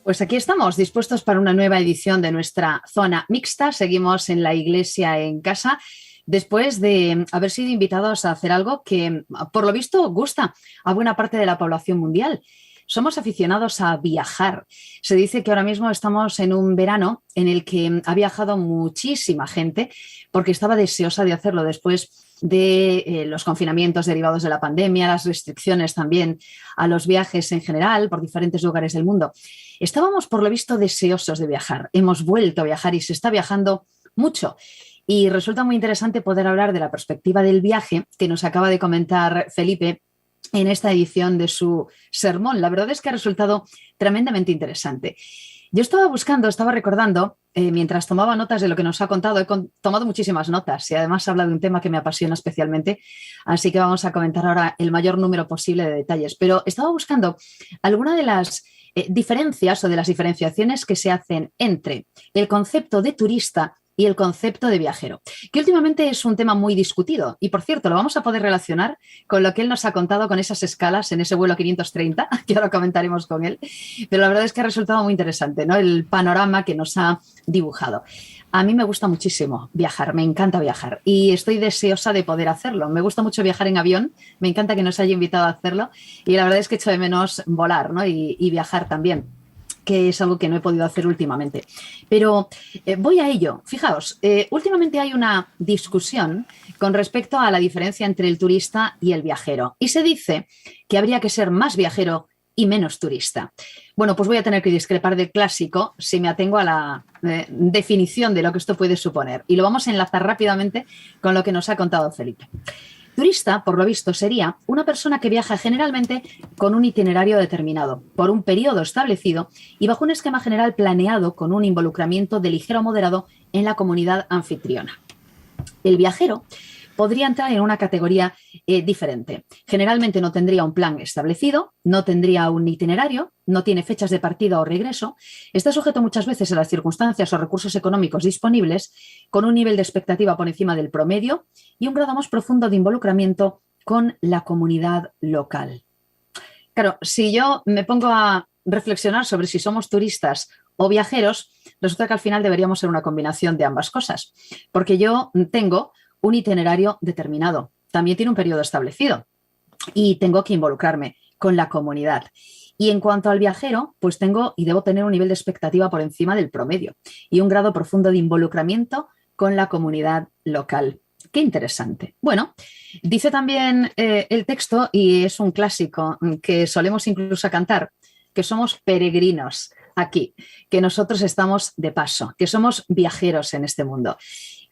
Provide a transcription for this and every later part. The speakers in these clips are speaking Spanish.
Pues aquí estamos, dispuestos para una nueva edición de nuestra zona mixta. Seguimos en la iglesia en casa, después de haber sido invitados a hacer algo que, por lo visto, gusta a buena parte de la población mundial. Somos aficionados a viajar. Se dice que ahora mismo estamos en un verano en el que ha viajado muchísima gente porque estaba deseosa de hacerlo después de los confinamientos derivados de la pandemia, las restricciones también a los viajes en general por diferentes lugares del mundo. Estábamos, por lo visto, deseosos de viajar. Hemos vuelto a viajar y se está viajando mucho. Y resulta muy interesante poder hablar de la perspectiva del viaje que nos acaba de comentar Felipe en esta edición de su sermón. La verdad es que ha resultado tremendamente interesante. Yo estaba recordando, mientras tomaba notas de lo que nos ha contado, tomado muchísimas notas y además habla de un tema que me apasiona especialmente, así que vamos a comentar ahora el mayor número posible de detalles. Pero estaba buscando alguna de las diferencias o de las diferenciaciones que se hacen entre el concepto de turista y el concepto de viajero, que últimamente es un tema muy discutido. Y, por cierto, lo vamos a poder relacionar con lo que él nos ha contado con esas escalas en ese vuelo 530, que ahora comentaremos con él. Pero la verdad es que ha resultado muy interesante, ¿no? El panorama que nos ha dibujado. A mí me gusta muchísimo viajar, me encanta viajar y estoy deseosa de poder hacerlo. Me gusta mucho viajar en avión, me encanta que nos haya invitado a hacerlo y la verdad es que echo de menos volar, ¿no? y viajar también, que es algo que no he podido hacer últimamente. Pero voy a ello. Fijaos, últimamente hay una discusión con respecto a la diferencia entre el turista y el viajero. Y se dice que habría que ser más viajero y menos turista. Bueno, pues voy a tener que discrepar del clásico si me atengo a la definición de lo que esto puede suponer. Y lo vamos a enlazar rápidamente con lo que nos ha contado Felipe. Turista, por lo visto, sería una persona que viaja generalmente con un itinerario determinado, por un periodo establecido y bajo un esquema general planeado con un involucramiento de ligero a moderado en la comunidad anfitriona. El viajero podría entrar en una categoría diferente. Generalmente no tendría un plan establecido, no tendría un itinerario, no tiene fechas de partida o regreso, está sujeto muchas veces a las circunstancias o recursos económicos disponibles, con un nivel de expectativa por encima del promedio y un grado más profundo de involucramiento con la comunidad local. Claro, si yo me pongo a reflexionar sobre si somos turistas o viajeros, resulta que al final deberíamos ser una combinación de ambas cosas, porque yo tengo un itinerario determinado, también tiene un periodo establecido y tengo que involucrarme con la comunidad. Y en cuanto al viajero, pues tengo y debo tener un nivel de expectativa por encima del promedio y un grado profundo de involucramiento con la comunidad local. Qué interesante. Bueno, dice también el texto, y es un clásico que solemos incluso cantar, que somos peregrinos aquí, que nosotros estamos de paso, que somos viajeros en este mundo.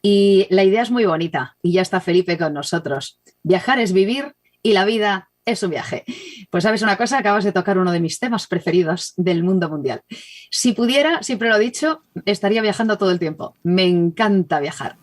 Y la idea es muy bonita y ya está Felipe con nosotros. Viajar es vivir y la vida es un viaje. Pues sabes una cosa, acabas de tocar uno de mis temas preferidos del mundo mundial. Si pudiera, siempre lo he dicho, estaría viajando todo el tiempo. Me encanta viajar.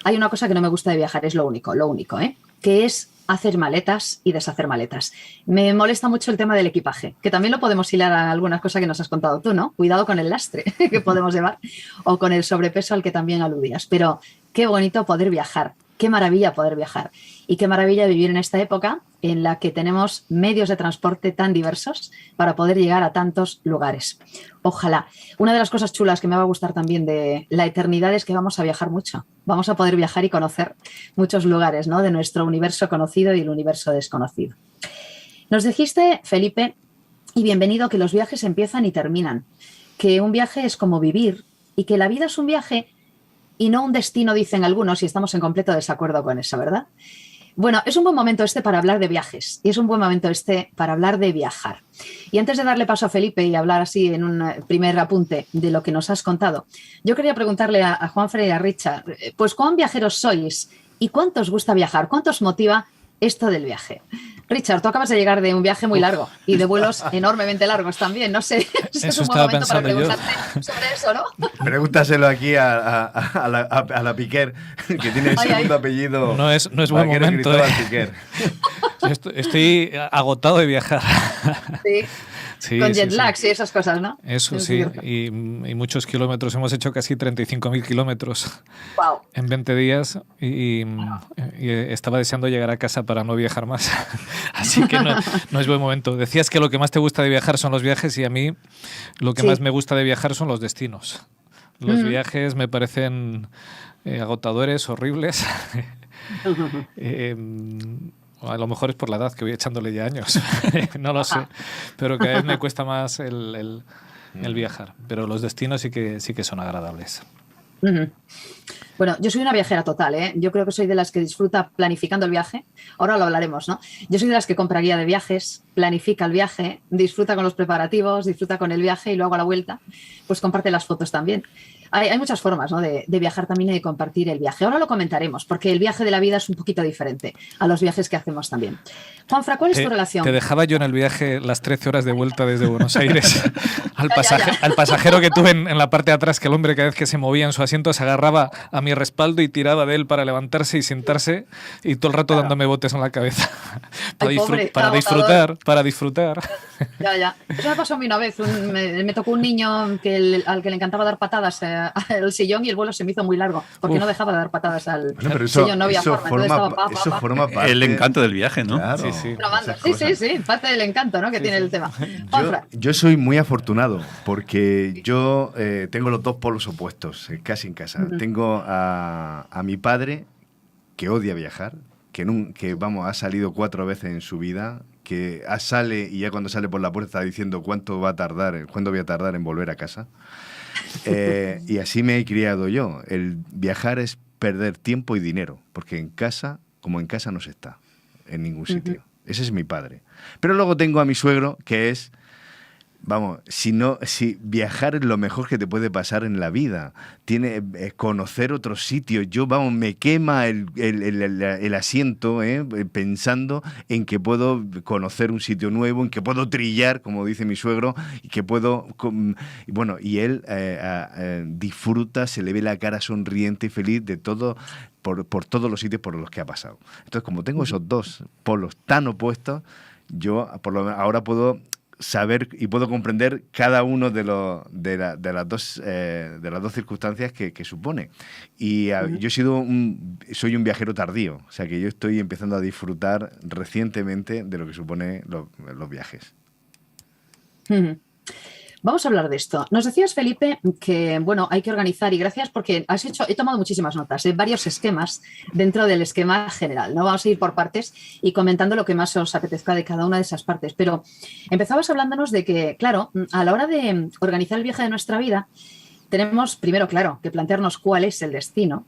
Hay una cosa que no me gusta de viajar, es lo único, que es hacer maletas y deshacer maletas. Me molesta mucho el tema del equipaje, que también lo podemos hilar a algunas cosas que nos has contado tú, ¿no? Cuidado con el lastre que podemos llevar o con el sobrepeso al que también aludías. Pero qué bonito poder viajar, qué maravilla poder viajar y qué maravilla vivir en esta época en la que tenemos medios de transporte tan diversos para poder llegar a tantos lugares. Ojalá. Una de las cosas chulas que me va a gustar también de la eternidad es que vamos a viajar mucho. Vamos a poder viajar y conocer muchos lugares, ¿no? De nuestro universo conocido y el universo desconocido. Nos dijiste, Felipe, y bienvenido, que los viajes empiezan y terminan, que un viaje es como vivir y que la vida es un viaje y no un destino, dicen algunos, y estamos en completo desacuerdo con eso, ¿verdad? Bueno, es un buen momento este para hablar de viajes y es un buen momento este para hablar de viajar. Y antes de darle paso a Felipe y hablar así en un primer apunte de lo que nos has contado, yo quería preguntarle a Juanfre y a Richard, pues ¿cuán viajeros sois y cuánto os gusta viajar? ¿Cuánto os motiva esto del viaje? Richard, tú acabas de llegar de un viaje muy largo y de vuelos enormemente largos también. No sé si es un buen momento para preguntarte sobre eso, ¿no? Pregúntaselo aquí a la Piquer, que tiene el segundo apellido. No es buen momento. Piquer. Estoy agotado de viajar. Sí. Sí, Con sí, jet sí. lags y esas cosas, ¿no? Eso sí, y muchos kilómetros. Hemos hecho casi 35.000 kilómetros Wow. en 20 días y estaba deseando llegar a casa para no viajar más. Así que no es buen momento. Decías que lo que más te gusta de viajar son los viajes y a mí lo que más me gusta de viajar son los destinos. Los viajes me parecen agotadores, horribles. A lo mejor es por la edad que voy echándole ya años. No lo sé. Pero cada vez me cuesta más el viajar. Pero los destinos sí que son agradables. Bueno, yo soy una viajera total, ¿eh? Yo creo que soy de las que disfruta planificando el viaje. Ahora lo hablaremos, ¿no? Yo soy de las que compra guía de viajes, planifica el viaje, disfruta con los preparativos, disfruta con el viaje y luego a la vuelta, pues comparte las fotos también. Hay muchas formas, ¿no? de viajar también y de compartir el viaje. Ahora lo comentaremos, porque el viaje de la vida es un poquito diferente a los viajes que hacemos también. Juanfra, ¿cuál es tu relación? Te dejaba yo en el viaje las 13 horas de vuelta desde Buenos Aires al pasajero que tuve en la parte de atrás, que el hombre cada vez que se movía en su asiento se agarraba a mi respaldo y tiraba de él para levantarse y sentarse y todo el rato dándome botes en la cabeza para disfrutar. Ya. Eso me pasó a mí una vez. Me tocó un niño al que le encantaba dar patadas al sillón y el vuelo se me hizo muy largo porque no dejaba de dar patadas al sillón. No había forma. Eso forma parte el encanto del viaje, ¿no? Claro, sí, parte del encanto, ¿no? Que tiene el tema. Yo soy muy afortunado porque yo tengo los dos polos opuestos, casi en casa. Tengo a mi padre que odia viajar, que vamos, ha salido 4 veces en su vida, que sale y ya cuando sale por la puerta está diciendo cuánto voy a tardar en volver a casa. Y así me he criado yo. El viajar es perder tiempo y dinero, porque en casa no se está en ningún sitio. Ese es mi padre. Pero luego tengo a mi suegro, que es, vamos, si viajar es lo mejor que te puede pasar en la vida. Conocer otros sitios. Yo, vamos, me quema el asiento pensando en que puedo conocer un sitio nuevo, en que puedo trillar, como dice mi suegro, y que puedo... y él disfruta, se le ve la cara sonriente y feliz de todo... Por todos los sitios por los que ha pasado. Entonces, como tengo esos dos polos tan opuestos, yo ahora puedo saber y puedo comprender cada uno de las dos circunstancias que supone. Y yo soy un viajero tardío, o sea que yo estoy empezando a disfrutar recientemente de lo que supone los viajes. Vamos a hablar de esto. Nos decías, Felipe, que bueno, hay que organizar, y gracias porque he tomado muchísimas notas, varios esquemas dentro del esquema general. No vamos a ir por partes y comentando lo que más os apetezca de cada una de esas partes. Pero empezabas hablándonos de que, claro, a la hora de organizar el viaje de nuestra vida, tenemos primero, claro, que plantearnos cuál es el destino.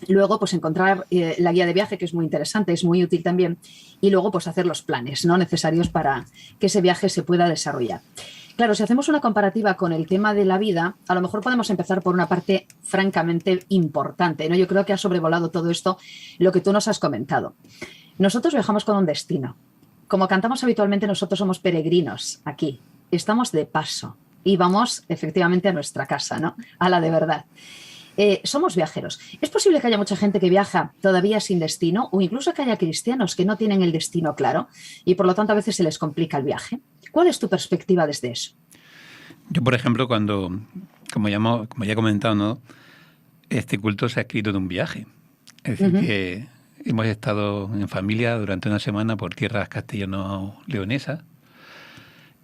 Luego, pues encontrar la guía de viaje, que es muy interesante, es muy útil también. Y luego, pues hacer los planes, ¿no?, necesarios para que ese viaje se pueda desarrollar. Claro, si hacemos una comparativa con el tema de la vida, a lo mejor podemos empezar por una parte francamente importante, ¿no? Yo creo que ha sobrevolado todo esto lo que tú nos has comentado. Nosotros viajamos con un destino. Como cantamos habitualmente, nosotros somos peregrinos aquí. Estamos de paso y vamos efectivamente a nuestra casa, ¿no?, a la de verdad. Somos viajeros. ¿Es posible que haya mucha gente que viaja todavía sin destino, o incluso que haya cristianos que no tienen el destino claro y por lo tanto a veces se les complica el viaje? ¿Cuál es tu perspectiva desde eso? Yo, por ejemplo, como ya he comentado, ¿no?, este culto se ha escrito de un viaje. Es decir, que hemos estado en familia durante una semana por tierras castellano-leonesas.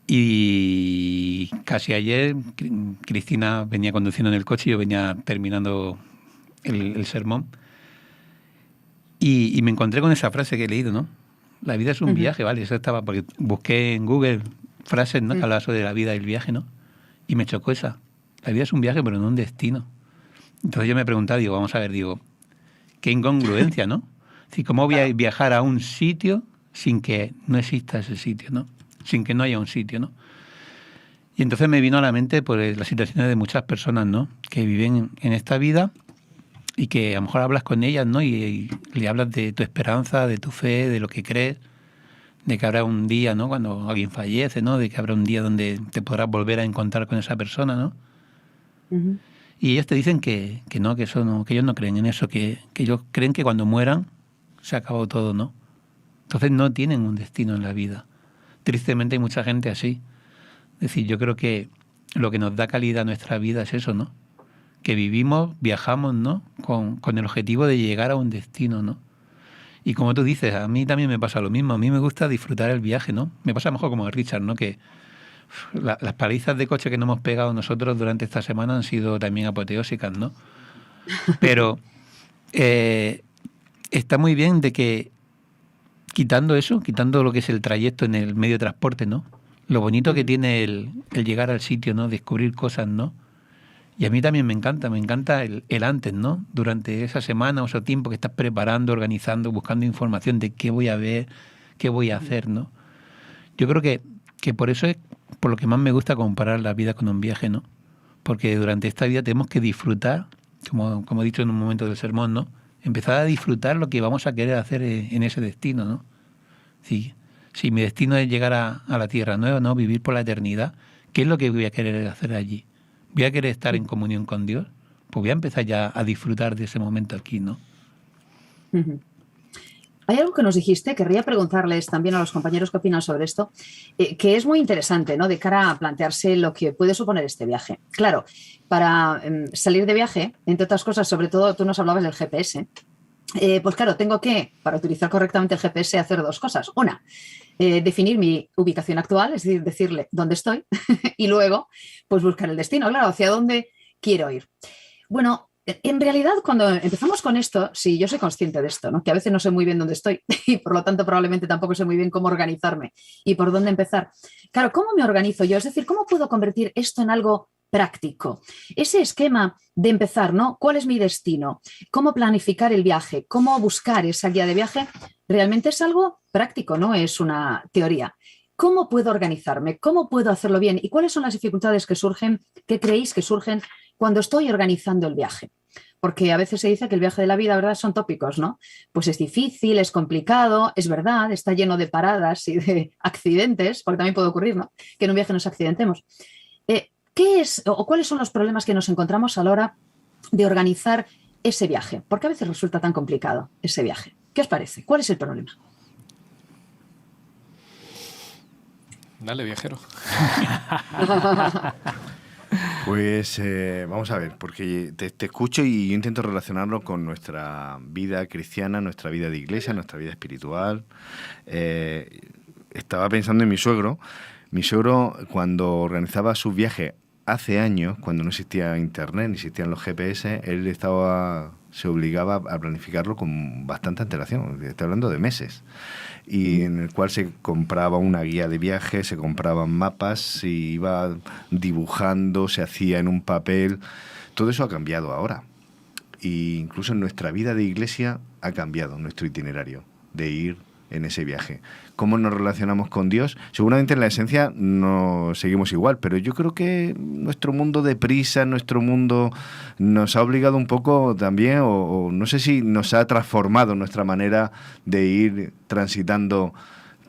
Y casi ayer Cristina venía conduciendo en el coche y yo venía terminando el sermón. Y me encontré con esa frase que he leído, ¿no? La vida es un viaje, ¿vale? Eso estaba porque busqué en Google frases, ¿no?, que hablaban sobre la vida y el viaje, ¿no? Y me chocó esa. La vida es un viaje, pero no un destino. Entonces yo me preguntaba, vamos a ver, qué incongruencia, ¿no? Es decir, ¿cómo voy a viajar a un sitio sin que no exista ese sitio, ¿no? Sin que no haya un sitio, ¿no? Y entonces me vino a la mente pues las situaciones de muchas personas, ¿no?, que viven en esta vida y que a lo mejor hablas con ellas, ¿no?, y le hablas de tu esperanza, de tu fe, de lo que crees, de que habrá un día, ¿no?, cuando alguien fallece, ¿no?, de que habrá un día donde te podrás volver a encontrar con esa persona, ¿no? Y ellos te dicen que no, que ellos no creen en eso, que ellos creen que cuando mueran se acabó todo, ¿no? Entonces no tienen un destino en la vida. Tristemente hay mucha gente así. Es decir, yo creo que lo que nos da calidad a nuestra vida es eso, ¿no? Que vivimos, viajamos, ¿no? Con el objetivo de llegar a un destino, ¿no? Y como tú dices, a mí también me pasa lo mismo. A mí me gusta disfrutar el viaje, ¿no? Me pasa mejor como a Richard, ¿no? Que las palizas de coche que nos hemos pegado nosotros durante esta semana han sido también apoteósicas, ¿no? Pero está muy bien de que quitando eso, quitando lo que es el trayecto en el medio de transporte, ¿no? Lo bonito que tiene el llegar al sitio, ¿no? Descubrir cosas, ¿no? Y a mí también me encanta el antes, ¿no? Durante esa semana o ese tiempo que estás preparando, organizando, buscando información de qué voy a ver, qué voy a hacer, ¿no? Yo creo que por eso es por lo que más me gusta comparar la vida con un viaje, ¿no? Porque durante esta vida tenemos que disfrutar, como he dicho en un momento del sermón, ¿no? Empezar a disfrutar lo que vamos a querer hacer en ese destino, ¿no? Si mi destino es llegar a la tierra nueva, ¿no? Vivir por la eternidad, ¿qué es lo que voy a querer hacer allí? ¿Voy a querer estar en comunión con Dios? Pues voy a empezar ya a disfrutar de ese momento aquí, ¿no? Hay algo que nos dijiste, querría preguntarles también a los compañeros qué opinan sobre esto, que es muy interesante, ¿no? De cara a plantearse lo que puede suponer este viaje. Claro, para salir de viaje, entre otras cosas, sobre todo tú nos hablabas del GPS, pues claro, tengo que, para utilizar correctamente el GPS, hacer dos cosas. Una, definir mi ubicación actual, es decir, decirle dónde estoy, y luego, pues buscar el destino, claro, hacia dónde quiero ir. Bueno, en realidad, cuando empezamos con esto, sí, yo soy consciente de esto, ¿no? Que a veces no sé muy bien dónde estoy y por lo tanto probablemente tampoco sé muy bien cómo organizarme y por dónde empezar. Claro, ¿cómo me organizo yo? Es decir, ¿cómo puedo convertir esto en algo práctico? Ese esquema de empezar, ¿no? ¿Cuál es mi destino? ¿Cómo planificar el viaje? ¿Cómo buscar esa guía de viaje? Realmente es algo práctico, no es una teoría. ¿Cómo puedo organizarme? ¿Cómo puedo hacerlo bien? ¿Y cuáles son las dificultades que surgen, que creéis que surgen cuando estoy organizando el viaje? Porque a veces se dice que el viaje de la vida, ¿verdad?, son tópicos, ¿no? Pues es difícil, es complicado, es verdad, está lleno de paradas y de accidentes, porque también puede ocurrir, ¿no?, que en un viaje nos accidentemos. ¿Qué es o cuáles son los problemas que nos encontramos a la hora de organizar ese viaje? Porque a veces resulta tan complicado ese viaje. ¿Qué os parece? ¿Cuál es el problema? Dale, viajero. Pues vamos a ver, porque te escucho y yo intento relacionarlo con nuestra vida cristiana, nuestra vida de iglesia, nuestra vida espiritual. Estaba pensando en mi suegro. Mi suegro, cuando organizaba su viaje hace años, cuando no existía internet, ni existían los GPS, él se obligaba a planificarlo con bastante antelación. Estoy hablando de meses. Y en el cual se compraba una guía de viaje, se compraban mapas, se iba dibujando, se hacía en un papel. Todo eso ha cambiado ahora. E incluso en nuestra vida de iglesia ha cambiado nuestro itinerario de ir en ese viaje. ¿Cómo nos relacionamos con Dios? Seguramente en la esencia no seguimos igual, pero yo creo que nuestro mundo de prisa, nuestro mundo nos ha obligado un poco también, o no sé si nos ha transformado nuestra manera de ir transitando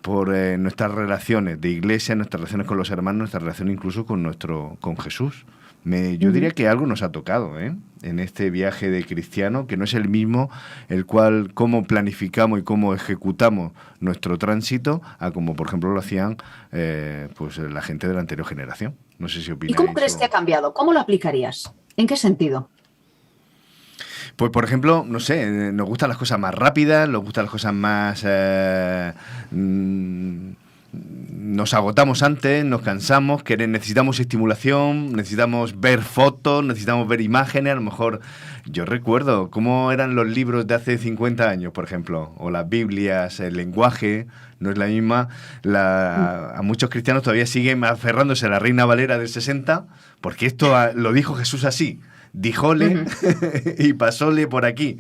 por nuestras relaciones de iglesia, nuestras relaciones con los hermanos, nuestra relación incluso con Jesús. Yo diría que algo nos ha tocado en este viaje de cristiano, que no es el mismo el cual cómo planificamos y cómo ejecutamos nuestro tránsito a como por ejemplo lo hacían pues la gente de la anterior generación. No sé si opináis. ¿Y cómo crees que ha cambiado? ¿Cómo lo aplicarías? ¿En qué sentido? Pues, por ejemplo, no sé, nos gustan las cosas más rápidas, nos gustan las cosas más... nos agotamos antes, nos cansamos, necesitamos estimulación, necesitamos ver fotos, necesitamos ver imágenes. A lo mejor yo recuerdo cómo eran los libros de hace 50 años, por ejemplo, o las Biblias, el lenguaje no es la misma. A muchos cristianos todavía siguen aferrándose a la Reina Valera del 60, porque esto lo dijo Jesús así. Díjole y pasóle por aquí.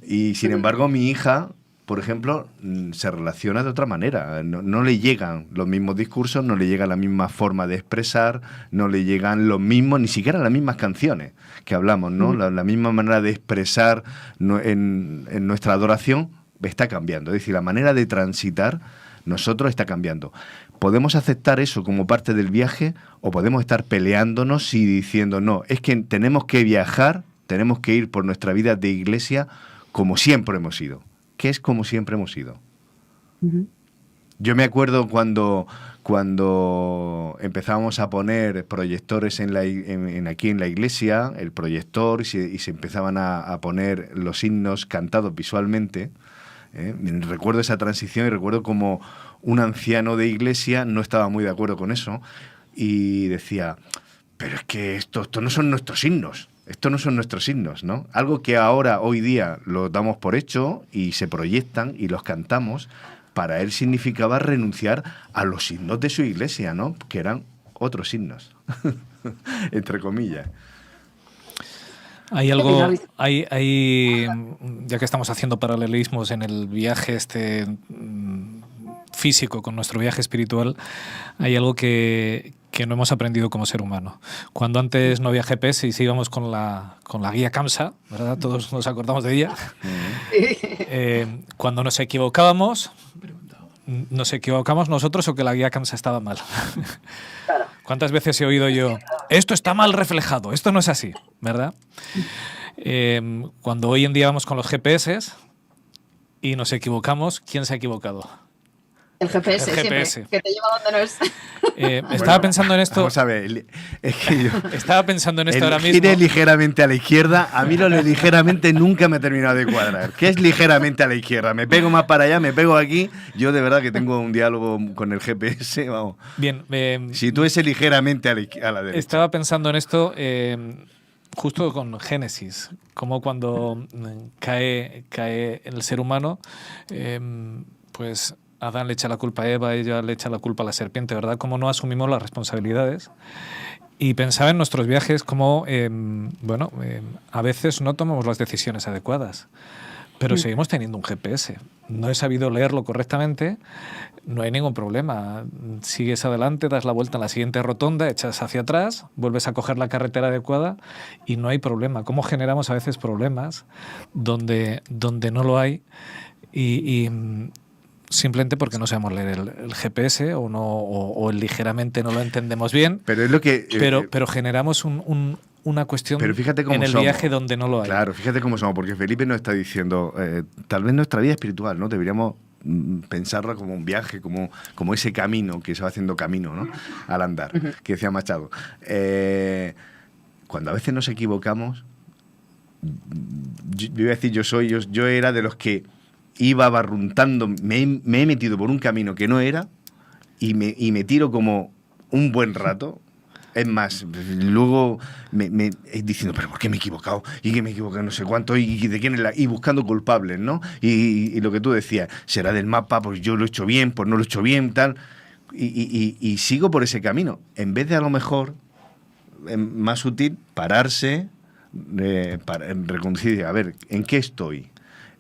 Y sin embargo mi hija, por ejemplo, se relaciona de otra manera. No le llegan los mismos discursos, no le llega la misma forma de expresar, no le llegan los mismos, ni siquiera las mismas canciones que hablamos, ¿no? La misma manera de expresar en nuestra adoración está cambiando. Es decir, la manera de transitar nosotros está cambiando. ¿Podemos aceptar eso como parte del viaje o podemos estar peleándonos y diciendo no, es que tenemos que viajar, tenemos que ir por nuestra vida de iglesia como siempre hemos ido? ¿Qué es como siempre hemos ido? Yo me acuerdo cuando empezábamos a poner proyectores aquí en la iglesia, el proyector, y se empezaban a poner los himnos cantados visualmente. Recuerdo esa transición y recuerdo como un anciano de iglesia no estaba muy de acuerdo con eso y decía, pero es que esto no son nuestros himnos. Estos no son nuestros himnos, ¿no? Algo que ahora, hoy día, lo damos por hecho y se proyectan y los cantamos, para él significaba renunciar a los himnos de su iglesia, ¿no? Que eran otros himnos, entre comillas. Hay algo, ya que estamos haciendo paralelismos en el viaje físico con nuestro viaje espiritual, hay algo que no hemos aprendido como ser humano. Cuando antes no había GPS y íbamos con la guía Kamsa, ¿verdad? Todos nos acordamos de ella. Cuando nos equivocamos nosotros o que la guía Kamsa estaba mal. Claro. ¿Cuántas veces he oído yo, esto está mal reflejado, esto no es así, ¿verdad? Cuando hoy en día vamos con los GPS y nos equivocamos, ¿quién se ha equivocado? El GPS, El GPS. siempre, que te lleva donde no es. Estaba pensando en esto. Vamos a ver, es que yo, estaba pensando en esto ahora mismo. Gire ligeramente a la izquierda, a mí lo de ligeramente nunca me ha terminado de cuadrar. ¿Qué es ligeramente a la izquierda? ¿Me pego más para allá? ¿Me pego aquí? Yo de verdad que tengo un diálogo con el GPS, vamos. Bien. Si tú ese ligeramente a la derecha. Estaba pensando en esto justo con Génesis, como cuando cae el ser humano, pues Adán le echa la culpa a Eva, ella le echa la culpa a la serpiente, ¿verdad? Cómo no asumimos las responsabilidades. Y pensaba en nuestros viajes como, a veces no tomamos las decisiones adecuadas, pero seguimos teniendo un GPS. No he sabido leerlo correctamente, no hay ningún problema. Sigues adelante, das la vuelta en la siguiente rotonda, echas hacia atrás, vuelves a coger la carretera adecuada y no hay problema. ¿Cómo generamos a veces problemas donde no lo hay? Y simplemente porque no sabemos leer el GPS o ligeramente no lo entendemos bien, pero es lo que pero generamos una cuestión pero fíjate cómo en el somos. viaje donde no lo hay. Claro, fíjate cómo somos, porque Felipe nos está diciendo, tal vez nuestra vida espiritual, ¿no? Deberíamos pensarla como un viaje, como ese camino que se va haciendo camino, ¿no? Al andar, que decía Machado. Cuando a veces nos equivocamos, yo iba a decir yo era de los que iba barruntando, me he metido por un camino que no era y me tiro como un buen rato. Es más, luego me diciendo, pero ¿por qué me he equivocado? Y que me he equivocado no sé cuánto, y de quién es y buscando culpables, ¿no? Y lo que tú decías, será del mapa, pues yo lo he hecho bien, pues no lo he hecho bien, tal. Y sigo por ese camino. En vez de a lo mejor, más útil, pararse, para reconciliar, a ver, ¿en qué estoy?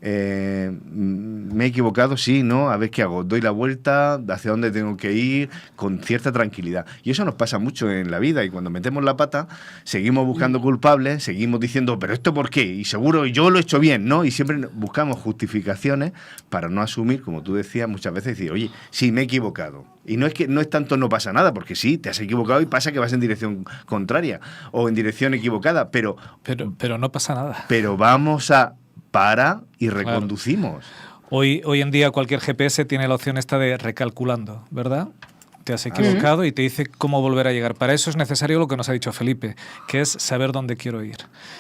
Me he equivocado, sí, ¿no? A ver qué hago, doy la vuelta hacia dónde tengo que ir con cierta tranquilidad. Y eso nos pasa mucho en la vida, y cuando metemos la pata seguimos buscando culpables, seguimos diciendo, pero ¿esto por qué? Y seguro yo lo he hecho bien, ¿no? Y siempre buscamos justificaciones para no asumir, como tú decías muchas veces, decir, oye, sí, me he equivocado. Y no es tanto no pasa nada, porque sí, te has equivocado y pasa que vas en dirección contraria o en dirección equivocada, pero no pasa nada. Pero vamos a y reconducimos. Claro. Hoy en día cualquier GPS tiene la opción esta de recalculando, ¿verdad? Te has equivocado y te dice cómo volver a llegar. Para eso es necesario lo que nos ha dicho Felipe, que es saber dónde quiero ir.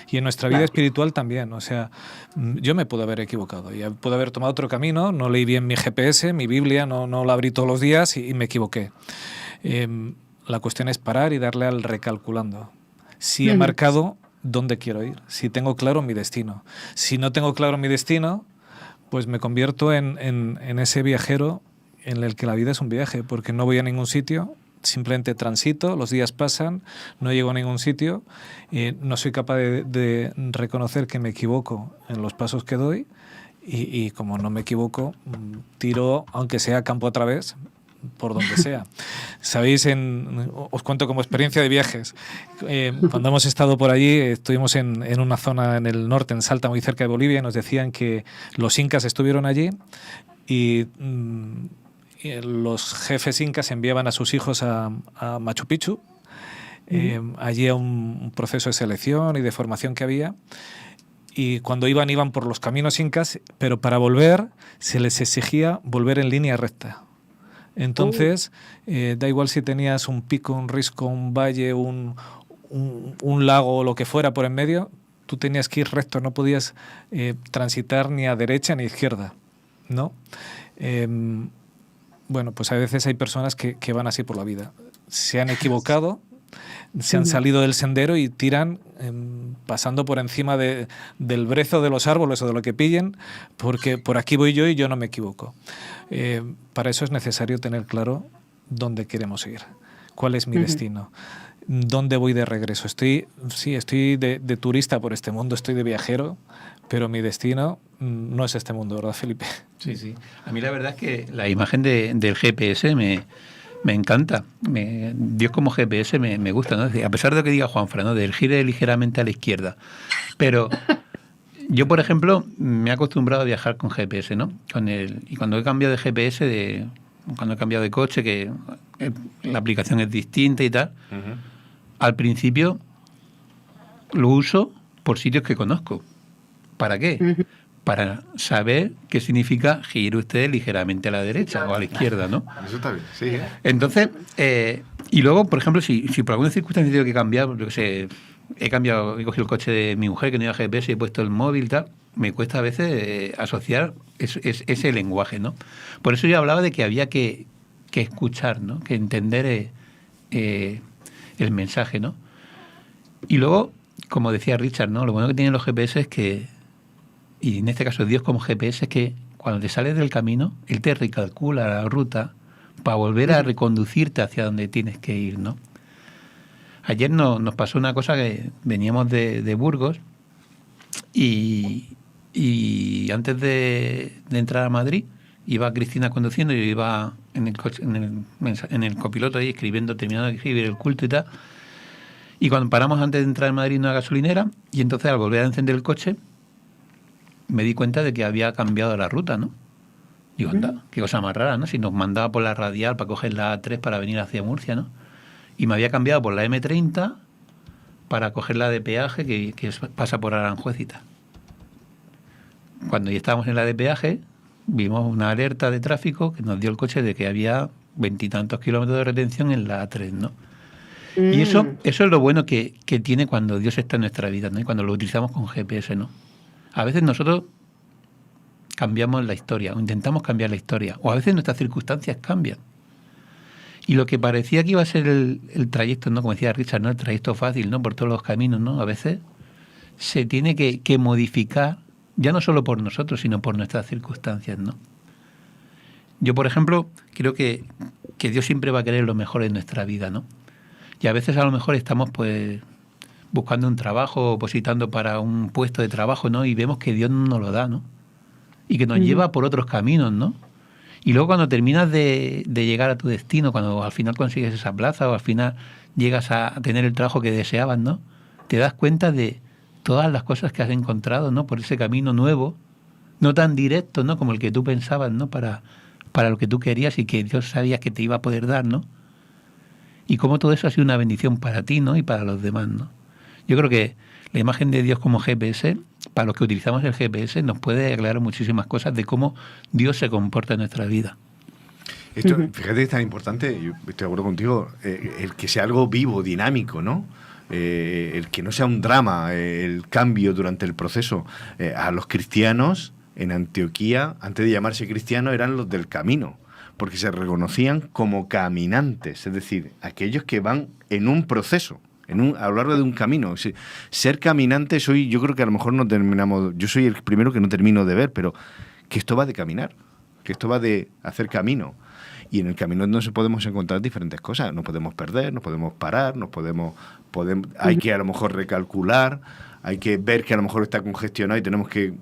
Y en nuestra vida espiritual también. O sea, yo me puedo haber equivocado. Ya puedo haber tomado otro camino, no leí bien mi GPS, mi Biblia, no la abrí todos los días y me equivoqué. La cuestión es parar y darle al recalculando. Si he marcado dónde quiero ir, si tengo claro mi destino. Si no tengo claro mi destino, pues me convierto en ese viajero en el que la vida es un viaje, porque no voy a ningún sitio, simplemente transito, los días pasan, no llego a ningún sitio, no soy capaz de reconocer que me equivoco en los pasos que doy y como no me equivoco, tiro, aunque sea campo a través, por donde sea. Sabéis, os cuento como experiencia de viajes. Cuando hemos estado por allí, estuvimos en una zona en el norte, en Salta, muy cerca de Bolivia, y nos decían que los incas estuvieron allí y los jefes incas enviaban a sus hijos a Machu Picchu. Allí a un proceso de selección y de formación que había. Y cuando iban por los caminos incas, pero para volver se les exigía volver en línea recta. Entonces, da igual si tenías un pico, un risco, un valle, un lago o lo que fuera por en medio, tú tenías que ir recto, no podías transitar ni a derecha ni a izquierda, ¿no? Bueno, pues a veces hay personas que van así por la vida. Se han equivocado, se han salido del sendero y tiran pasando por encima del brezo de los árboles o de lo que pillen, porque por aquí voy yo y yo no me equivoco. Para eso es necesario tener claro dónde queremos ir, cuál es mi destino, dónde voy de regreso. Estoy de turista por este mundo, estoy de viajero, pero mi destino no es este mundo, ¿verdad, Felipe? Sí, sí. A mí la verdad es que la imagen del GPS me encanta. Dios como GPS me gusta, ¿no? A pesar de lo que diga Juanfran, ¿no? Del gire ligeramente a la izquierda. Pero yo, por ejemplo, me he acostumbrado a viajar con GPS, ¿no? Y cuando he cambiado de GPS, cuando he cambiado de coche, que la aplicación es distinta y tal, al principio lo uso por sitios que conozco. ¿Para qué? Para saber qué significa gire usted ligeramente a la derecha o a la izquierda, ¿no? Eso está bien, sí. Entonces, y luego, por ejemplo, si por alguna circunstancia tengo que cambiar, yo qué sé, he cogido el coche de mi mujer que no iba a GPS y he puesto el móvil y tal, me cuesta a veces asociar ese lenguaje, ¿no? Por eso yo hablaba de que había que escuchar, ¿no? Que entender el mensaje, ¿no? Y luego, como decía Richard, ¿no? Lo bueno que tienen los GPS es que, y en este caso Dios como GPS, es que cuando te sales del camino, Él te recalcula la ruta para volver a reconducirte hacia donde tienes que ir, ¿no? Ayer nos pasó una cosa que veníamos de Burgos y antes de entrar a Madrid iba Cristina conduciendo y yo iba en el coche, en el copiloto ahí escribiendo, terminando de escribir el culto y tal. Y cuando paramos antes de entrar en Madrid en una gasolinera, y entonces al volver a encender el coche, me di cuenta de que había cambiado la ruta, ¿no? Digo, anda, qué cosa más rara, ¿no? Si nos mandaba por la radial para coger la A3 para venir hacia Murcia, ¿no? Y me había cambiado por la M30 para coger la de peaje que pasa por Aranjuez y tal. Cuando ya estábamos en la de peaje, vimos una alerta de tráfico que nos dio el coche de que había 20 y tantos kilómetros de retención en la A3, ¿no? Y eso es lo bueno que tiene cuando Dios está en nuestra vida, ¿no? Y cuando lo utilizamos con GPS, ¿no? A veces nosotros cambiamos la historia, o intentamos cambiar la historia, o a veces nuestras circunstancias cambian. Y lo que parecía que iba a ser el trayecto, ¿no? Como decía Richard, ¿no? El trayecto fácil, ¿no? Por todos los caminos, ¿no? A veces se tiene que modificar, ya no solo por nosotros, sino por nuestras circunstancias, ¿no? Yo, por ejemplo, creo que Dios siempre va a querer lo mejor en nuestra vida, ¿no? Y a veces a lo mejor estamos, pues, buscando un trabajo, opositando para un puesto de trabajo, ¿no? Y vemos que Dios no nos lo da, ¿no? Y que nos lleva por otros caminos, ¿no? Y luego cuando terminas de llegar a tu destino, cuando al final consigues esa plaza o al final llegas a tener el trabajo que deseabas, ¿no? Te das cuenta de todas las cosas que has encontrado, ¿no? Por ese camino nuevo, no tan directo, ¿no? Como el que tú pensabas, ¿no? Para lo que tú querías y que Dios sabía que te iba a poder dar, ¿no? Y cómo todo eso ha sido una bendición para ti, ¿no? Y para los demás, ¿no? Yo creo que la imagen de Dios como GPS, para los que utilizamos el GPS, nos puede aclarar muchísimas cosas de cómo Dios se comporta en nuestra vida. Esto, fíjate que es tan importante, yo estoy de acuerdo contigo, el que sea algo vivo, dinámico, ¿no? El que no sea un drama, el cambio durante el proceso. A los cristianos en Antioquía, antes de llamarse cristianos, eran los del camino, porque se reconocían como caminantes, es decir, aquellos que van en un proceso, a lo largo de un camino. Ser caminante, yo creo que a lo mejor no terminamos, yo soy el primero que no termino de ver, pero que esto va de caminar, que esto va de hacer camino. Y en el camino no se podemos encontrar diferentes cosas, nos podemos perder, nos podemos parar, hay que a lo mejor recalcular, hay que ver que a lo mejor está congestionado y tenemos que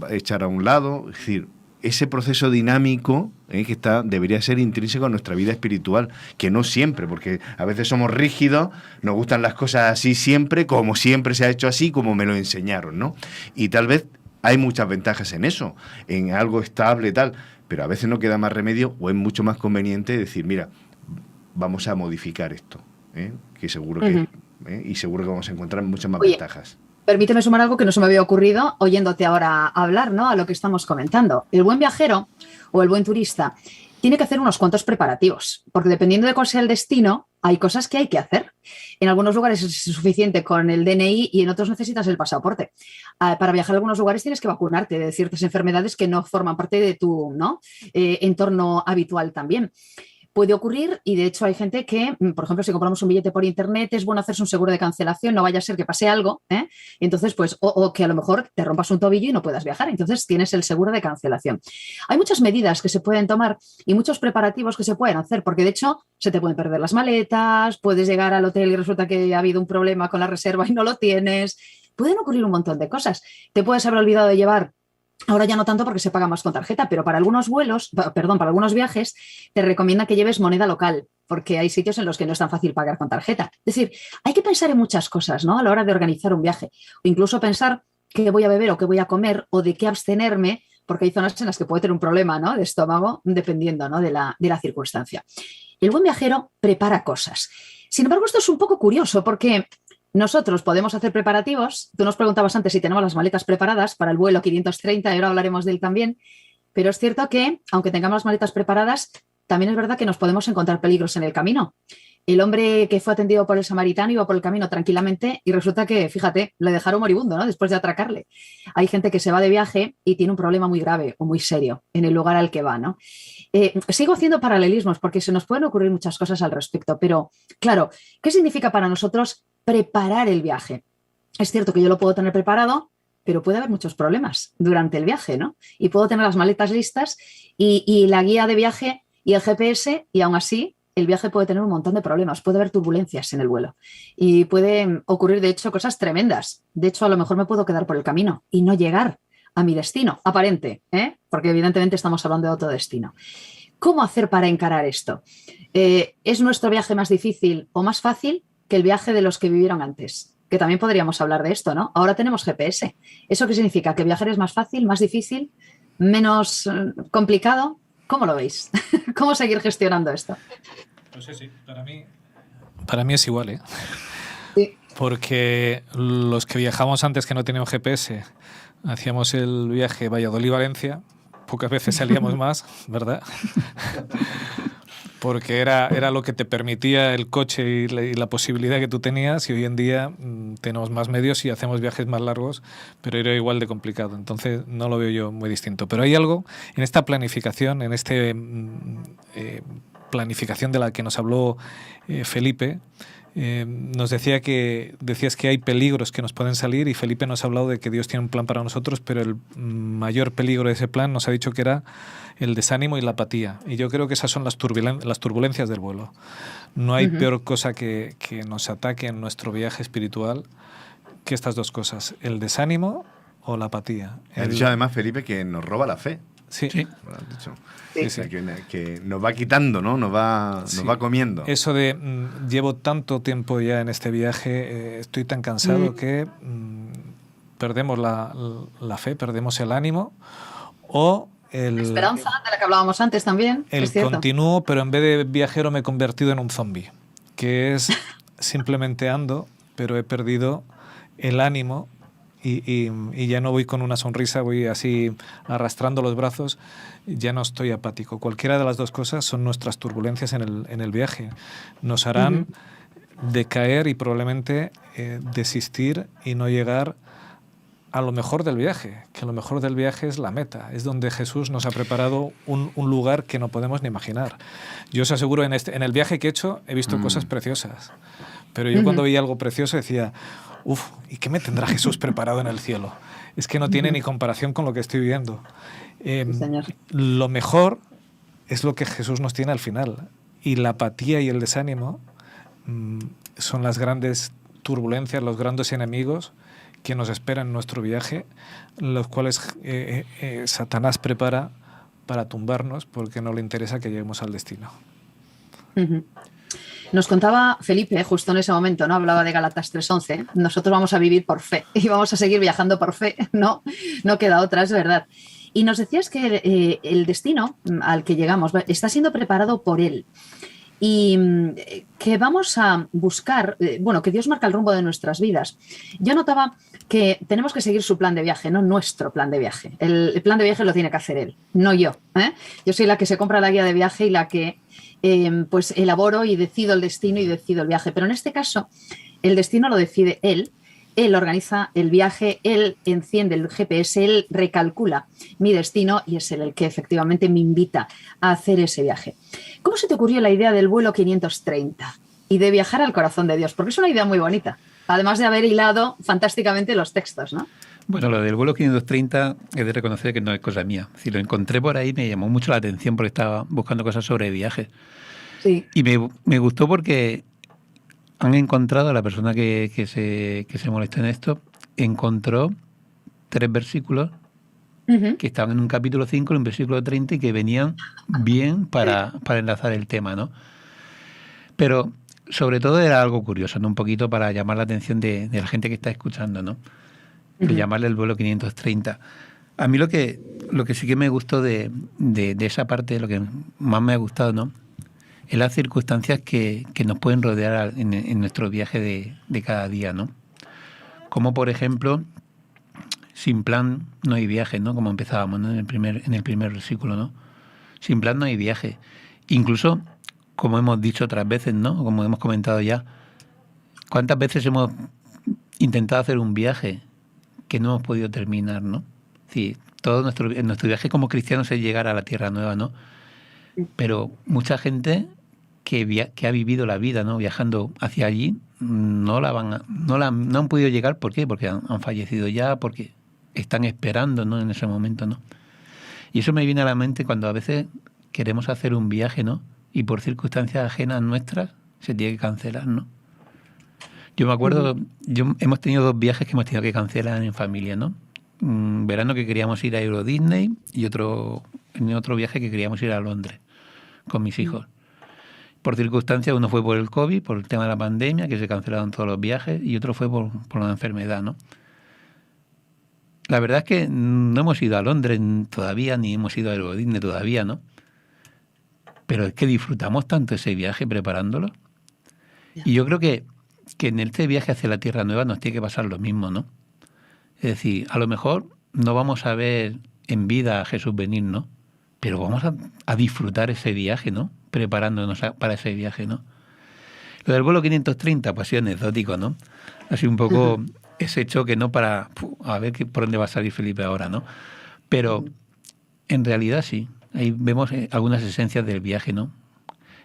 echar a un lado, es decir, ese proceso dinámico que debería ser intrínseco a nuestra vida espiritual, que no siempre, porque a veces somos rígidos, nos gustan las cosas así siempre, como siempre se ha hecho así, como me lo enseñaron, ¿no? Y tal vez hay muchas ventajas en eso, en algo estable y tal, pero a veces no queda más remedio o es mucho más conveniente decir, mira, vamos a modificar esto, que seguro que y seguro que vamos a encontrar muchas más ventajas. Permíteme sumar algo que no se me había ocurrido oyéndote ahora hablar, ¿no? A lo que estamos comentando. El buen viajero o el buen turista tiene que hacer unos cuantos preparativos, porque dependiendo de cuál sea el destino, hay cosas que hay que hacer. En algunos lugares es suficiente con el DNI y en otros necesitas el pasaporte. Para viajar a algunos lugares tienes que vacunarte de ciertas enfermedades que no forman parte de tu, ¿no? Entorno habitual también. Puede ocurrir, y de hecho hay gente que, por ejemplo, si compramos un billete por internet, es bueno hacerse un seguro de cancelación, no vaya a ser que pase algo, ¿eh? Entonces, pues, o que a lo mejor te rompas un tobillo y no puedas viajar, entonces tienes el seguro de cancelación. Hay muchas medidas que se pueden tomar y muchos preparativos que se pueden hacer, porque de hecho se te pueden perder las maletas, puedes llegar al hotel y resulta que ha habido un problema con la reserva y no lo tienes. Pueden ocurrir un montón de cosas. Te puedes haber olvidado de llevar. Ahora ya no tanto porque se paga más con tarjeta, pero para algunos para algunos viajes, te recomienda que lleves moneda local, porque hay sitios en los que no es tan fácil pagar con tarjeta. Es decir, hay que pensar en muchas cosas, ¿no? A la hora de organizar un viaje, o incluso pensar qué voy a beber o qué voy a comer o de qué abstenerme, porque hay zonas en las que puede tener un problema, ¿no?, de estómago, dependiendo, ¿no?, de la circunstancia. El buen viajero prepara cosas. Sin embargo, esto es un poco curioso porque nosotros podemos hacer preparativos. Tú nos preguntabas antes si tenemos las maletas preparadas para el vuelo 530 y ahora hablaremos de él también. Pero es cierto que, aunque tengamos las maletas preparadas, también es verdad que nos podemos encontrar peligros en el camino. El hombre que fue atendido por el samaritano iba por el camino tranquilamente y resulta que, fíjate, le dejaron moribundo, ¿no?, después de atracarle. Hay gente que se va de viaje y tiene un problema muy grave o muy serio en el lugar al que va, ¿no? Sigo haciendo paralelismos porque se nos pueden ocurrir muchas cosas al respecto, pero claro, ¿qué significa para nosotros preparar el viaje? Es cierto que yo lo puedo tener preparado, pero puede haber muchos problemas durante el viaje, ¿no? Y puedo tener las maletas listas y la guía de viaje y el GPS, y aún así el viaje puede tener un montón de problemas. Puede haber turbulencias en el vuelo y pueden ocurrir, de hecho, cosas tremendas. De hecho, a lo mejor me puedo quedar por el camino y no llegar a mi destino aparente, ¿eh? Porque evidentemente estamos hablando de otro destino. ¿Cómo hacer para encarar esto? ¿Es nuestro viaje más difícil o más fácil que el viaje de los que vivieron antes? Que también podríamos hablar de esto, ¿no? Ahora tenemos GPS. ¿Eso qué significa? ¿Que viajar es más fácil, más difícil, menos complicado? ¿Cómo lo veis? ¿Cómo seguir gestionando esto? Pues sí, para mí es igual, ¿eh? Sí. Porque los que viajamos antes que no teníamos GPS, hacíamos el viaje Valladolid-Valencia, pocas veces salíamos más, ¿verdad? Porque era lo que te permitía el coche y la posibilidad que tú tenías, y hoy en día tenemos más medios y hacemos viajes más largos, pero era igual de complicado. Entonces no lo veo yo muy distinto. Pero hay algo en esta planificación, en planificación de la que nos habló Felipe. Nos decías que hay peligros que nos pueden salir, y Felipe nos ha hablado de que Dios tiene un plan para nosotros, pero el mayor peligro de ese plan nos ha dicho que era el desánimo y la apatía, y yo creo que esas son las turbulencias del vuelo. No hay peor cosa que nos ataque en nuestro viaje espiritual que estas dos cosas, el desánimo o la apatía. Has dicho además, Felipe, que nos roba la fe. Sí. Bueno, has dicho. Sí. Que nos va quitando, ¿no? Nos va comiendo. Eso de llevo tanto tiempo ya en este viaje, estoy tan cansado que perdemos la fe, perdemos el ánimo, o la esperanza, de la que hablábamos antes también. El continúo, pero en vez de viajero me he convertido en un zombie, que es simplemente ando, pero he perdido el ánimo. Y ya no voy con una sonrisa, voy así arrastrando los brazos, ya no estoy apático. Cualquiera de las dos cosas son nuestras turbulencias en el viaje. Nos harán decaer y probablemente desistir y no llegar a lo mejor del viaje, que lo mejor del viaje es la meta, es donde Jesús nos ha preparado un lugar que no podemos ni imaginar. Yo os aseguro, en el viaje que he hecho he visto cosas preciosas, pero yo cuando veía algo precioso decía, ¿y qué me tendrá Jesús preparado en el cielo? Es que no tiene ni comparación con lo que estoy viendo. Lo mejor es lo que Jesús nos tiene al final, y la apatía y el desánimo son las grandes turbulencias, los grandes enemigos que nos esperan en nuestro viaje, los cuales Satanás prepara para tumbarnos porque no le interesa que lleguemos al destino. Nos contaba Felipe, justo en ese momento, ¿no? Hablaba de Gálatas 3:11. Nosotros vamos a vivir por fe y vamos a seguir viajando por fe. No queda otra, es verdad. Y nos decías que el destino al que llegamos está siendo preparado por Él. y que vamos a buscar, que Dios marca el rumbo de nuestras vidas. Yo notaba que tenemos que seguir su plan de viaje, no nuestro plan de viaje. El plan de viaje lo tiene que hacer él, no yo. Yo soy la que se compra la guía de viaje y la que pues elaboro y decido el destino y decido el viaje. Pero en este caso, el destino lo decide él. Él organiza el viaje, él enciende el GPS, él recalcula mi destino y es él el que efectivamente me invita a hacer ese viaje. ¿Cómo se te ocurrió la idea del vuelo 530 y de viajar al corazón de Dios? Porque es una idea muy bonita, además de haber hilado fantásticamente los textos, ¿no? Bueno, lo del vuelo 530 he de reconocer que no es cosa mía. Si lo encontré por ahí me llamó mucho la atención porque estaba buscando cosas sobre viajes. Sí. Y me gustó porque han encontrado, a la persona que se molestó en esto, encontró 3 versículos que estaban en un capítulo 5, en un versículo 30 y que venían bien para enlazar el tema, ¿no? Pero sobre todo era algo curioso, ¿no? Un poquito para llamar la atención de la gente que está escuchando, ¿no? De llamarle el vuelo 530. A mí lo que sí que me gustó de esa parte, lo que más me ha gustado, ¿no? Es las circunstancias que nos pueden rodear en nuestro viaje de cada día, ¿no? Como por ejemplo, sin plan no hay viaje, ¿no? Como empezábamos, ¿no? en el primer versículo, ¿no? Sin plan no hay viaje. Incluso, como hemos dicho otras veces, ¿no? Como hemos comentado ya, ¿cuántas veces hemos intentado hacer un viaje que no hemos podido terminar, ¿no? Sí, todo nuestro viaje como cristianos es llegar a la tierra nueva, ¿no? Pero mucha gente que ha vivido la vida, ¿no? Viajando hacia allí, no han podido llegar. ¿Por qué? Porque han fallecido ya, porque están esperando, ¿no? En ese momento, ¿no? Y eso me viene a la mente cuando a veces queremos hacer un viaje, ¿no? Y por circunstancias ajenas nuestras se tiene que cancelar, ¿no? Yo me acuerdo, hemos tenido 2 viajes que hemos tenido que cancelar en familia, ¿no? Un verano que queríamos ir a Euro Disney y en otro viaje que queríamos ir a Londres con mis hijos. Por circunstancias, uno fue por el COVID, por el tema de la pandemia, que se cancelaron todos los viajes, y otro fue por una enfermedad, ¿no? La verdad es que no hemos ido a Londres todavía, ni hemos ido a Euro Disney todavía, ¿no? Pero es que disfrutamos tanto ese viaje preparándolo. Y yo creo que en este viaje hacia la Tierra Nueva nos tiene que pasar lo mismo, ¿no? Es decir, a lo mejor no vamos a ver en vida a Jesús venir, ¿no? Pero vamos a disfrutar ese viaje, ¿no? Preparándonos para ese viaje, ¿no? Lo del vuelo 530 pues ha sido anecdótico, ¿no? Ha sido un poco ese choque, ¿no? Para a ver por dónde va a salir Felipe ahora, ¿no? Pero en realidad sí, ahí vemos algunas esencias del viaje, ¿no?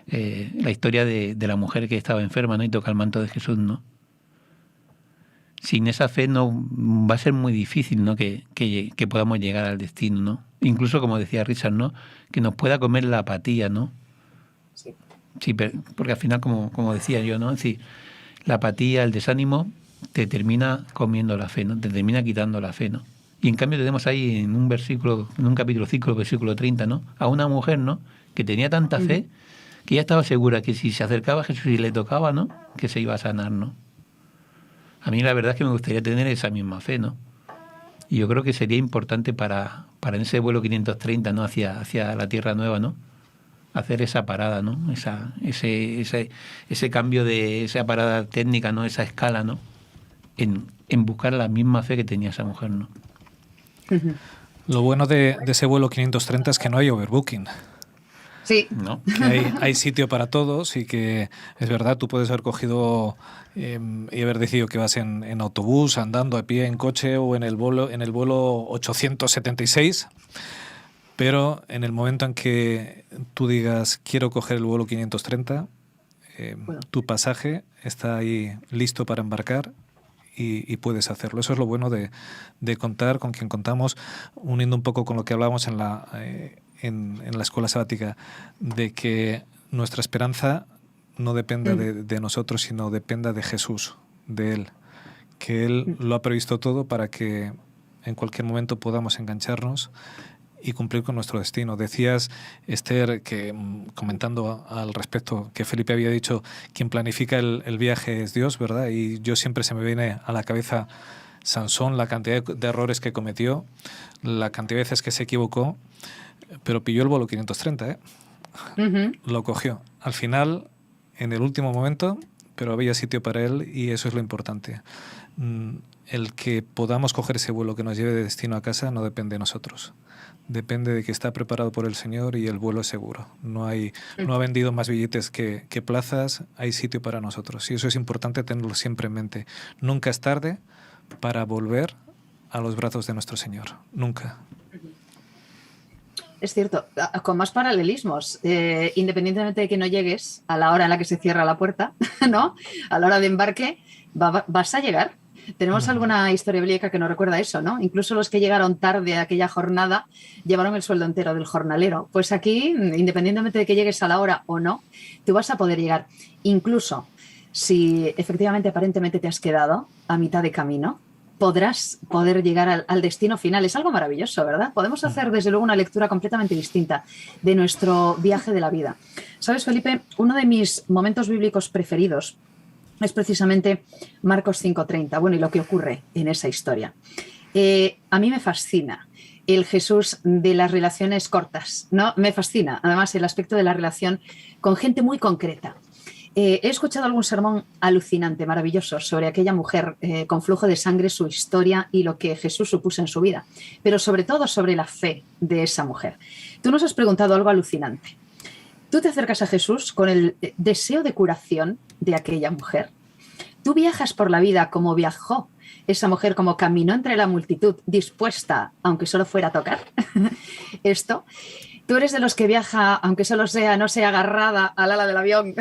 La historia de la mujer que estaba enferma, ¿no? Y toca el manto de Jesús, ¿no? Sin esa fe no va a ser muy difícil, ¿no? Que podamos llegar al destino, ¿no? Incluso, como decía Richard, ¿no? Que nos pueda comer la apatía, ¿no? Sí, porque al final, como decía yo, ¿no? Es decir, la apatía, el desánimo, te termina comiendo la fe, ¿no? Te termina quitando la fe, ¿no? Y en cambio tenemos ahí en un versículo, en un capítulo 5, versículo 30, ¿no? A una mujer, ¿no? Que tenía tanta fe que ella estaba segura que si se acercaba a Jesús y le tocaba, ¿no? Que se iba a sanar, ¿no? A mí la verdad es que me gustaría tener esa misma fe, ¿no? Y yo creo que sería importante para en ese vuelo 530, ¿no? Hacia la Tierra Nueva, ¿no? Hacer esa parada, ¿no? Ese cambio de esa parada técnica, ¿no? Esa escala, ¿no? En buscar la misma fe que tenía esa mujer, ¿no? Lo bueno de ese vuelo 530 es que no hay overbooking. Sí. ¿No? Que hay sitio para todos y que es verdad, tú puedes haber cogido y haber decidido que vas en autobús, andando a pie, en coche o en el vuelo 876, pero en el momento en que tú digas quiero coger el vuelo 530, tu pasaje está ahí listo para embarcar y puedes hacerlo. Eso es lo bueno de contar con quien contamos, uniendo un poco con lo que hablábamos en la escuela sabática, de que nuestra esperanza no dependa de nosotros, sino dependa de Jesús, de Él, que Él lo ha previsto todo para que en cualquier momento podamos engancharnos y cumplir con nuestro destino. Decías, Esther, que comentando al respecto, que Felipe había dicho, quien planifica el viaje es Dios, ¿verdad? Y yo siempre se me viene a la cabeza Sansón, la cantidad de errores que cometió, la cantidad de veces que se equivocó, pero pilló el vuelo 530, ¿eh? Lo cogió. Al final en el último momento, pero había sitio para él y eso es lo importante. El que podamos coger ese vuelo que nos lleve de destino a casa no depende de nosotros. Depende de que está preparado por el Señor y el vuelo es seguro. No ha vendido más billetes que plazas, hay sitio para nosotros. Y eso es importante tenerlo siempre en mente. Nunca es tarde para volver a los brazos de nuestro Señor. Nunca. Es cierto, con más paralelismos, independientemente de que no llegues a la hora en la que se cierra la puerta, ¿no? A la hora de embarque, vas a llegar. Tenemos alguna historia bíblica que nos recuerda eso, ¿no? Incluso los que llegaron tarde a aquella jornada llevaron el sueldo entero del jornalero. Pues aquí, independientemente de que llegues a la hora o no, tú vas a poder llegar. Incluso si efectivamente aparentemente te has quedado a mitad de camino, podrás poder llegar al destino final. Es algo maravilloso, ¿verdad? Podemos hacer desde luego una lectura completamente distinta de nuestro viaje de la vida. ¿Sabes, Felipe? Uno de mis momentos bíblicos preferidos es precisamente Marcos 5:30, bueno, y lo que ocurre en esa historia. A mí me fascina el Jesús de las relaciones cortas, ¿no? Me fascina, además, el aspecto de la relación con gente muy concreta. He escuchado algún sermón alucinante, maravilloso, sobre aquella mujer con flujo de sangre, su historia y lo que Jesús supuso en su vida, pero sobre todo sobre la fe de esa mujer. Tú nos has preguntado algo alucinante. Tú te acercas a Jesús con el deseo de curación de aquella mujer. Tú viajas por la vida como viajó esa mujer, como caminó entre la multitud, dispuesta, aunque solo fuera a tocar esto. Tú eres de los que viaja, aunque solo sea, no sea agarrada al ala del avión,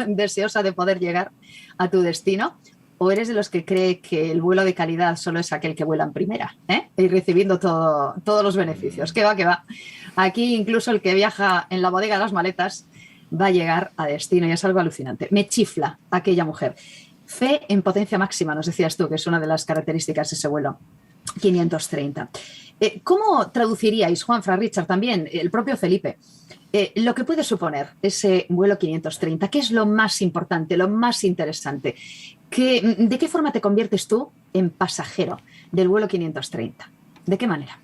deseosa de poder llegar a tu destino. ¿O eres de los que cree que el vuelo de calidad solo es aquel que vuela en primera, y recibiendo todos los beneficios? Que va, que va. Aquí incluso el que viaja en la bodega de las maletas va a llegar a destino y es algo alucinante. Me chifla aquella mujer. Fe en potencia máxima, nos decías tú, que es una de las características de ese vuelo 530. ¿Cómo traduciríais, Juanfran, Richard, también, el propio Felipe, lo que puede suponer ese vuelo 530? ¿Qué es lo más importante, lo más interesante? ¿De qué forma te conviertes tú en pasajero del vuelo 530? ¿De qué manera?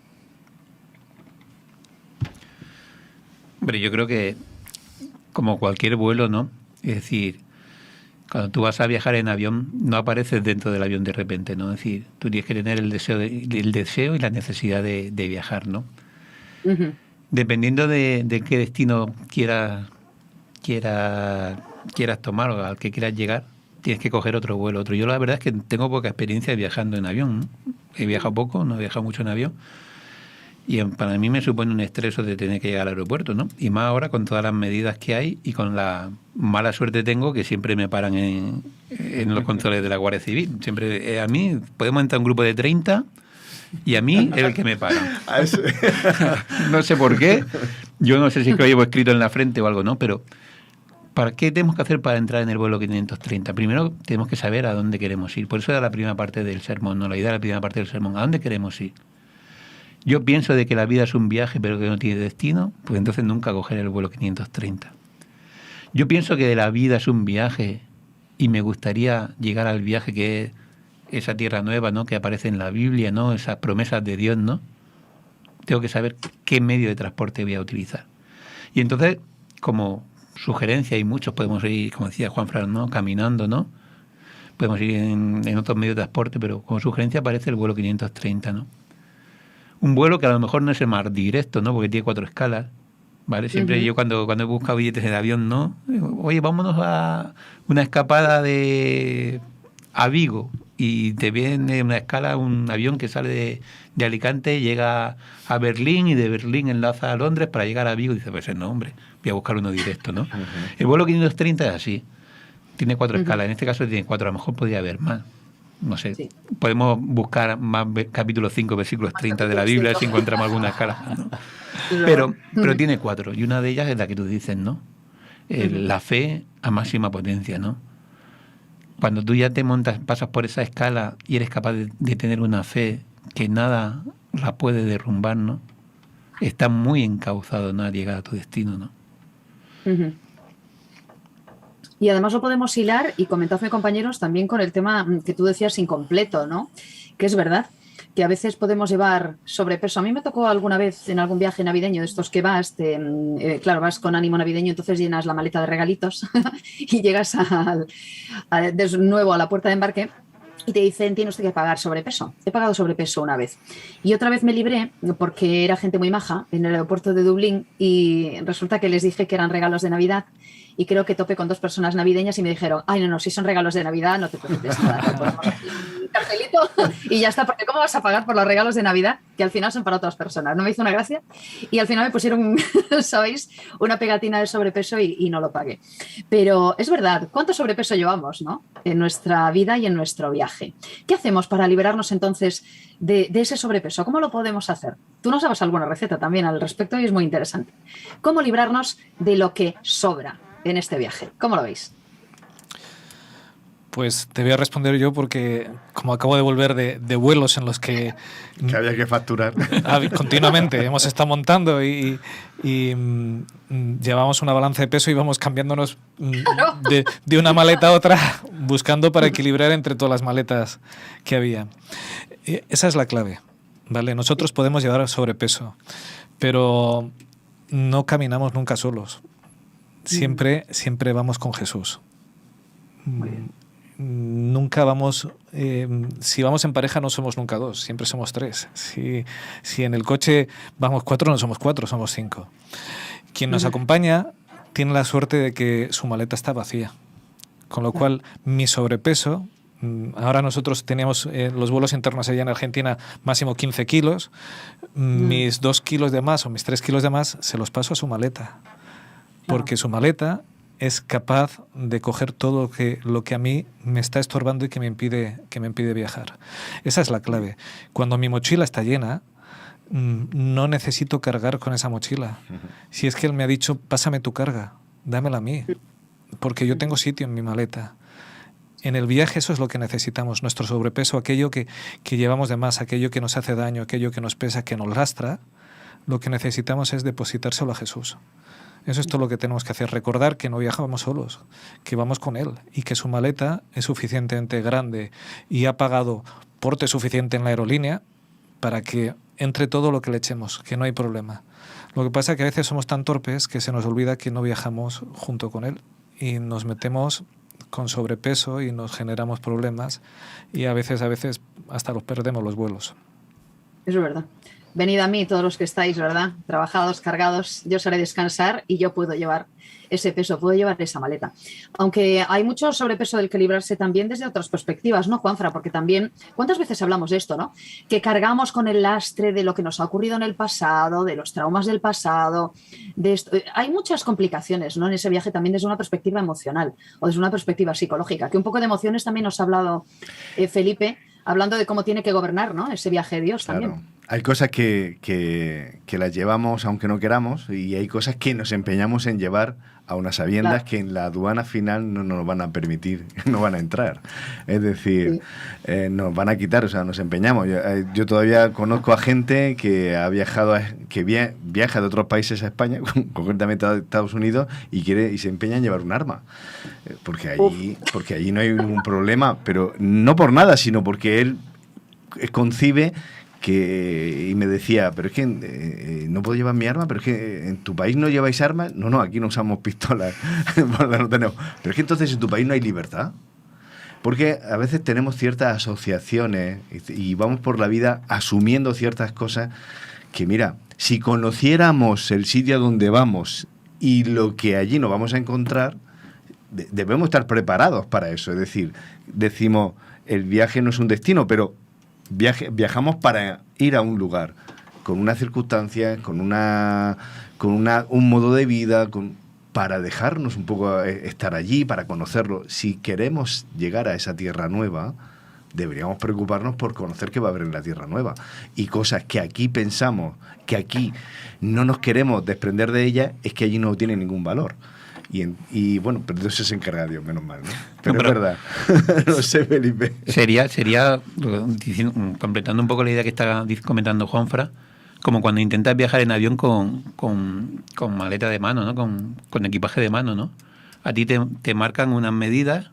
Hombre, yo creo que como cualquier vuelo, ¿no? Es decir, cuando tú vas a viajar en avión, no apareces dentro del avión de repente, ¿no? Es decir, tú tienes que tener el deseo y la necesidad de viajar, ¿no? Uh-huh. Dependiendo de qué destino quieras tomar o al que quieras llegar, tienes que coger otro vuelo, otro. Yo la verdad es que tengo poca experiencia viajando en avión, ¿no? He viajado poco, no he viajado mucho en avión. Y para mí me supone un estrés de tener que llegar al aeropuerto, ¿no? Y más ahora con todas las medidas que hay y con la mala suerte tengo que siempre me paran en los controles de la Guardia Civil. Siempre a mí podemos entrar un grupo de 30 y a mí es el que me paran. No sé por qué. Yo no sé si es que lo llevo escrito en la frente o algo, ¿no? Pero ¿para qué tenemos que hacer para entrar en el vuelo 530? Primero tenemos que saber a dónde queremos ir. Por eso era la primera parte del sermón, ¿no? La idea de la primera parte del sermón. ¿A dónde queremos ir? Yo pienso de que la vida es un viaje pero que no tiene destino, pues entonces nunca cogeré el vuelo 530. Yo pienso que la vida es un viaje y me gustaría llegar al viaje que es esa tierra nueva, ¿no? Que aparece en la Biblia, ¿no? Esas promesas de Dios, ¿no? Tengo que saber qué medio de transporte voy a utilizar. Y entonces, como sugerencia, y muchos podemos ir, como decía Juanfran, ¿no? Caminando, ¿no? Podemos ir en otros medios de transporte, pero como sugerencia aparece el vuelo 530, ¿no? Un vuelo que a lo mejor no es el más directo, ¿no? Porque tiene 4 escalas, ¿vale? Siempre yo cuando he buscado billetes de avión, ¿no? Oye, vámonos a una escapada a Vigo y te viene una escala, un avión que sale de Alicante, llega a Berlín y de Berlín enlaza a Londres para llegar a Vigo y dice, pues no, hombre, voy a buscar uno directo, ¿no? El vuelo 530 es así, tiene 4 escalas, en este caso tiene 4, a lo mejor podría haber más. No sé, sí. Podemos buscar más capítulo 5, versículos 30 de la Biblia, si encontramos alguna escala, ¿no? Pero tiene 4, y una de ellas es la que tú dices, ¿no? La fe a máxima potencia, ¿no? Cuando tú ya te montas, pasas por esa escala y eres capaz de tener una fe que nada la puede derrumbar, ¿no? Está muy encauzado, ¿no? A llegar a tu destino, ¿no? Uh-huh. Y además lo podemos hilar, y comentadme, compañeros, también con el tema que tú decías incompleto, ¿no? Que es verdad. que a veces podemos llevar sobrepeso. A mí me tocó alguna vez en algún viaje navideño de estos que vas, claro, vas con ánimo navideño, entonces llenas la maleta de regalitos y llegas de nuevo a la puerta de embarque y te dicen, tiene usted que pagar sobrepeso. He pagado sobrepeso una vez. Y otra vez me libré porque era gente muy maja en el aeropuerto de Dublín y resulta que les dije que eran regalos de Navidad y creo que topé con 2 personas navideñas y me dijeron, ay, no, si son regalos de Navidad no te preocupes nada, te ponemos aquí un cartelito y ya está, porque ¿cómo vas a pagar por los regalos de Navidad que al final son para otras personas? No me hizo una gracia y al final me pusieron, ¿sabéis?, una pegatina de sobrepeso y no lo pagué. Pero es verdad, ¿cuánto sobrepeso llevamos, no?, en nuestra vida y en nuestro viaje? ¿Qué hacemos para liberarnos entonces de ese sobrepeso? ¿Cómo lo podemos hacer? Tú nos dabas alguna receta también al respecto y es muy interesante. ¿Cómo librarnos de lo que sobra en este viaje? ¿Cómo lo veis? Pues te voy a responder yo porque como acabo de volver de vuelos en los que había que facturar continuamente, hemos estado montando y llevamos una balanza de peso y vamos cambiándonos de una maleta a otra buscando para equilibrar entre todas las maletas que había. Esa es la clave, ¿vale? Nosotros podemos llevar sobrepeso, pero no caminamos nunca solos. Siempre vamos con Jesús. Muy bien. Nunca vamos, si vamos en pareja no somos nunca 2, siempre somos 3. Si en el coche vamos 4, no somos 4, somos 5. Quien nos acompaña tiene la suerte de que su maleta está vacía, con lo cual mi sobrepeso, ahora nosotros teníamos los vuelos internos allá en Argentina máximo 15 kilos, mis 2 kilos de más o mis 3 kilos de más se los paso a su maleta, porque su maleta es capaz de coger todo lo que a mí me está estorbando y que me impide viajar. Esa es la clave. Cuando mi mochila está llena, no necesito cargar con esa mochila. Si es que él me ha dicho, pásame tu carga, dámela a mí, porque yo tengo sitio en mi maleta. En el viaje eso es lo que necesitamos, nuestro sobrepeso, aquello que llevamos de más, aquello que nos hace daño, aquello que nos pesa, que nos lastra, lo que necesitamos es depositárselo a Jesús. Eso es todo lo que tenemos que hacer, recordar que no viajamos solos, que vamos con Él y que su maleta es suficientemente grande y ha pagado porte suficiente en la aerolínea para que entre todo lo que le echemos, que no hay problema. Lo que pasa es que a veces somos tan torpes que se nos olvida que no viajamos junto con Él y nos metemos con sobrepeso y nos generamos problemas y a veces hasta los perdemos los vuelos. Eso es verdad. Venid a mí todos los que estáis, ¿verdad?, trabajados, cargados, yo os haré descansar y yo puedo llevar ese peso, puedo llevar esa maleta. Aunque hay mucho sobrepeso del que librarse también desde otras perspectivas, ¿no, Juanfra? Porque también, ¿cuántas veces hablamos de esto, no? Que cargamos con el lastre de lo que nos ha ocurrido en el pasado, de los traumas del pasado, de esto. Hay muchas complicaciones, ¿no?, en ese viaje también desde una perspectiva emocional o desde una perspectiva psicológica, que un poco de emociones también nos ha hablado Felipe, hablando de cómo tiene que gobernar, ¿no?, ese viaje de Dios. Claro. También. Hay cosas que las llevamos aunque no queramos y hay cosas que nos empeñamos en llevar a unas sabiendas que en la aduana final no nos van a permitir, no van a entrar. Es decir, nos van a quitar, o sea, nos empeñamos. Yo todavía conozco a gente que ha viajado, viaja de otros países a España, concretamente a Estados Unidos, y se empeña en llevar un arma. Porque allí no hay ningún problema, pero no por nada, sino porque él concibe y me decía, pero es que no puedo llevar mi arma, pero es que en tu país no lleváis armas. No, aquí no usamos pistolas, no tenemos. Pero es que entonces en tu país no hay libertad. Porque a veces tenemos ciertas asociaciones y vamos por la vida asumiendo ciertas cosas que, mira, si conociéramos el sitio a donde vamos y lo que allí nos vamos a encontrar, debemos estar preparados para eso. Es decir, decimos, el viaje no es un destino, pero viajamos para ir a un lugar con unas circunstancias, con un modo de vida, para dejarnos un poco estar allí, para conocerlo. Si queremos llegar a esa tierra nueva, deberíamos preocuparnos por conocer qué va a haber en la tierra nueva. Y cosas que aquí pensamos, que aquí no nos queremos desprender de ellas, es que allí no tienen ningún valor. Y bueno, pero de eso se encarga Dios, menos mal, ¿no? Pero es verdad. No sé, Felipe. Sería completando un poco la idea que está comentando Juanfra, como cuando intentas viajar en avión con maleta de mano, ¿no? Con equipaje de mano, ¿no? A ti te marcan unas medidas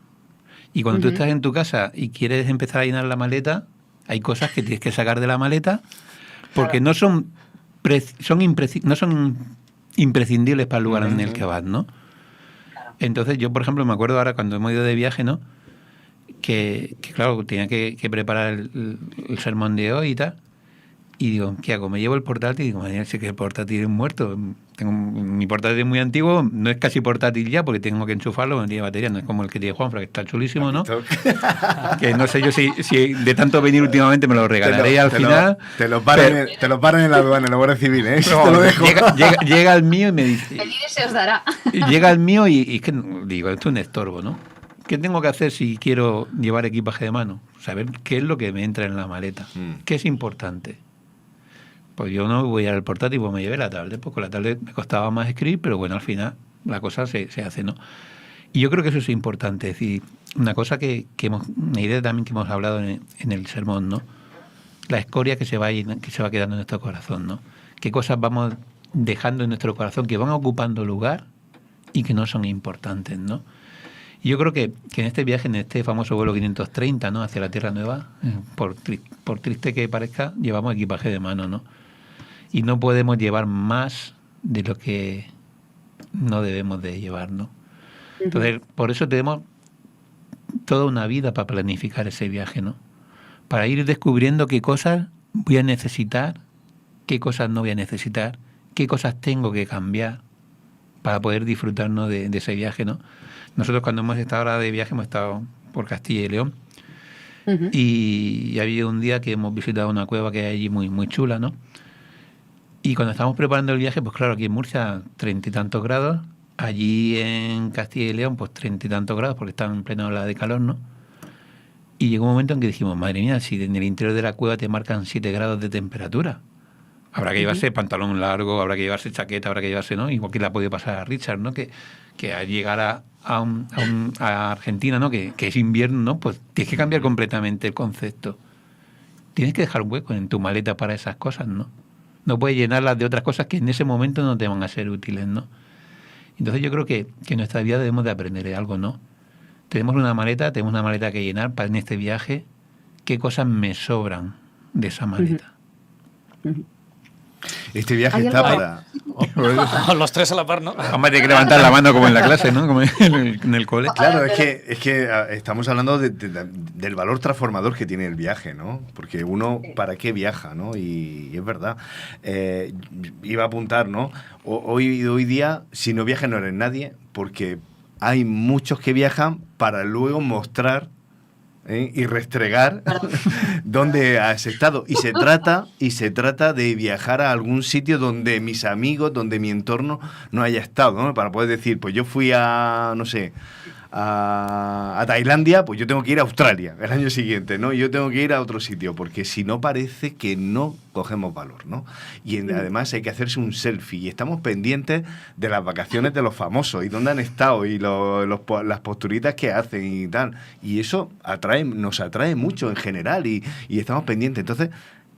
y cuando tú estás en tu casa y quieres empezar a llenar la maleta, Hay cosas que tienes que sacar de la maleta porque no son imprescindibles para el lugar en el que vas, ¿no? Entonces yo, por ejemplo, me acuerdo ahora cuando hemos ido de viaje, ¿no? Que claro, tenía que preparar el sermón de hoy y tal. Y digo, ¿qué hago? Me llevo el portátil y digo, mañana sé que el portátil es muerto. Mi portátil es muy antiguo, no es casi portátil ya porque tengo que enchufarlo, no tiene batería, no es como el que tiene Juanfra, que está chulísimo, ¿no? Que no sé yo si de tanto venir últimamente me lo regalaré al final. Te lo paran en la aduana, en la Guardia Civil, ¿eh? No, te lo dejo. Llega el mío y me dice... Pedir se os dará. Llega el mío y es que digo, esto es un estorbo, ¿no? ¿Qué tengo que hacer si quiero llevar equipaje de mano? Saber qué es lo que me entra en la maleta, qué es importante. Pues yo no voy al portátil, pues me llevé la tablet, pues con la tablet me costaba más escribir, pero bueno, al final la cosa se hace, ¿no? Y yo creo que eso es importante, es decir, una cosa una idea también que hemos hablado en el sermón, ¿no? La escoria que se va quedando en nuestro corazón, ¿no? Qué cosas vamos dejando en nuestro corazón que van ocupando lugar y que no son importantes, ¿no? Y yo creo que en este viaje, en este famoso vuelo 530, ¿no? Hacia la Tierra Nueva, por triste que parezca, llevamos equipaje de mano, ¿no? Y no podemos llevar más de lo que no debemos de llevar, ¿no? Entonces, por eso tenemos toda una vida para planificar ese viaje, ¿no? Para ir descubriendo qué cosas voy a necesitar, qué cosas no voy a necesitar, qué cosas tengo que cambiar para poder disfrutarnos de ese viaje, ¿no? Nosotros cuando hemos estado ahora de viaje hemos estado por Castilla y León y ha habido un día que hemos visitado una cueva que hay allí muy, muy chula, ¿no? Y cuando estábamos preparando el viaje, pues claro, aquí en Murcia 30 y tantos grados, allí en Castilla y León pues 30 y tantos grados porque están en plena ola de calor, ¿no? Y llegó un momento en que dijimos, madre mía, si en el interior de la cueva te marcan 7 grados de temperatura, habrá que llevarse pantalón largo, habrá que llevarse chaqueta, habrá que llevarse, ¿no? Igual que le ha podido pasar a Richard, ¿no? Que al llegar a Argentina, ¿no? Que es invierno, ¿no? Pues tienes que cambiar completamente el concepto. Tienes que dejar hueco en tu maleta para esas cosas, ¿no? No puedes llenarlas de otras cosas que en ese momento no te van a ser útiles, ¿no? Entonces yo creo que en nuestra vida debemos de aprender algo, ¿no? Tenemos una maleta que llenar para en este viaje. ¿Qué cosas me sobran de esa maleta? Este viaje está para... Los tres a la par, ¿no? Hombre, hay que levantar la mano como en la clase, ¿no? Como en el cole. Claro, es que estamos hablando del valor transformador que tiene el viaje, ¿no? Porque uno, ¿para qué viaja, no? Y es verdad. Iba a apuntar, ¿no? Hoy día, si no viajas no eres nadie, porque hay muchos que viajan para luego mostrar y restregar dónde has estado. Y se trata de viajar a algún sitio donde mis amigos, donde mi entorno no haya estado, ¿no? Para poder decir, pues yo fui a, no sé, a Tailandia, pues yo tengo que ir a Australia el año siguiente, ¿no? Yo tengo que ir a otro sitio, porque si no parece que no cogemos valor, ¿no? Y además hay que hacerse un selfie y estamos pendientes de las vacaciones de los famosos y dónde han estado y las posturitas que hacen y tal. Y eso nos atrae mucho en general y estamos pendientes. Entonces,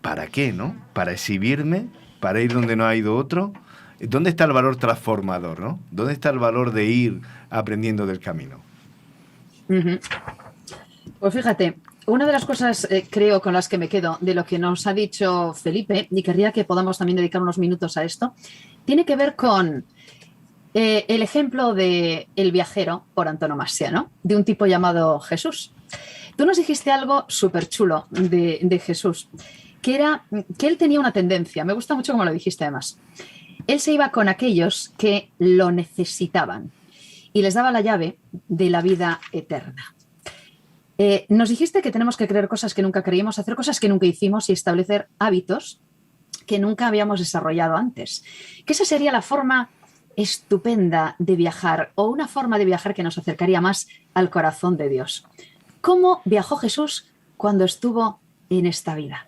¿para qué, no? Para exhibirme, para ir donde no ha ido otro. ¿Dónde está el valor transformador, no? ¿Dónde está el valor de ir aprendiendo del camino? Pues fíjate, una de las cosas creo con las que me quedo de lo que nos ha dicho Felipe, y querría que podamos también dedicar unos minutos a esto, tiene que ver con el ejemplo de el viajero por antonomasia, ¿no? De un tipo llamado Jesús. Tú nos dijiste algo súper chulo de Jesús, que era que él tenía una tendencia, me gusta mucho como lo dijiste además. Él se iba con aquellos que lo necesitaban y les daba la llave de la vida eterna. Nos dijiste que tenemos que creer cosas que nunca creímos, hacer cosas que nunca hicimos y establecer hábitos que nunca habíamos desarrollado antes. Que esa sería la forma estupenda de viajar o una forma de viajar que nos acercaría más al corazón de Dios. ¿Cómo viajó Jesús cuando estuvo en esta vida?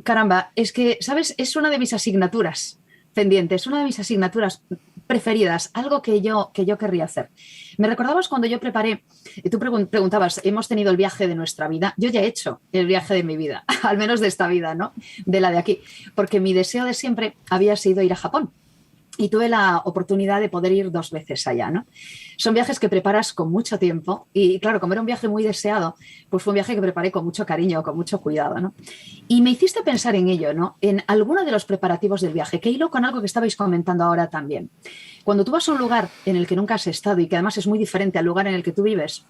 Caramba, es que, ¿sabes? Es una de mis asignaturas pendientes, una de mis asignaturas preferidas, algo que yo querría hacer. Me recordabas cuando yo preparé, tú preguntabas, hemos tenido el viaje de nuestra vida. Yo ya he hecho el viaje de mi vida, al menos de esta vida, ¿no? De la de aquí, porque mi deseo de siempre había sido ir a Japón. y tuve la oportunidad de poder ir 2 veces allá, ¿no? Son viajes que preparas con mucho tiempo y claro, como era un viaje muy deseado, pues fue un viaje que preparé con mucho cariño, con mucho cuidado, ¿no? Y me hiciste pensar en ello, ¿no? En alguno de los preparativos del viaje, que hilo con algo que estabais comentando ahora también. Cuando tú vas a un lugar en el que nunca has estado y que además es muy diferente al lugar en el que tú vives,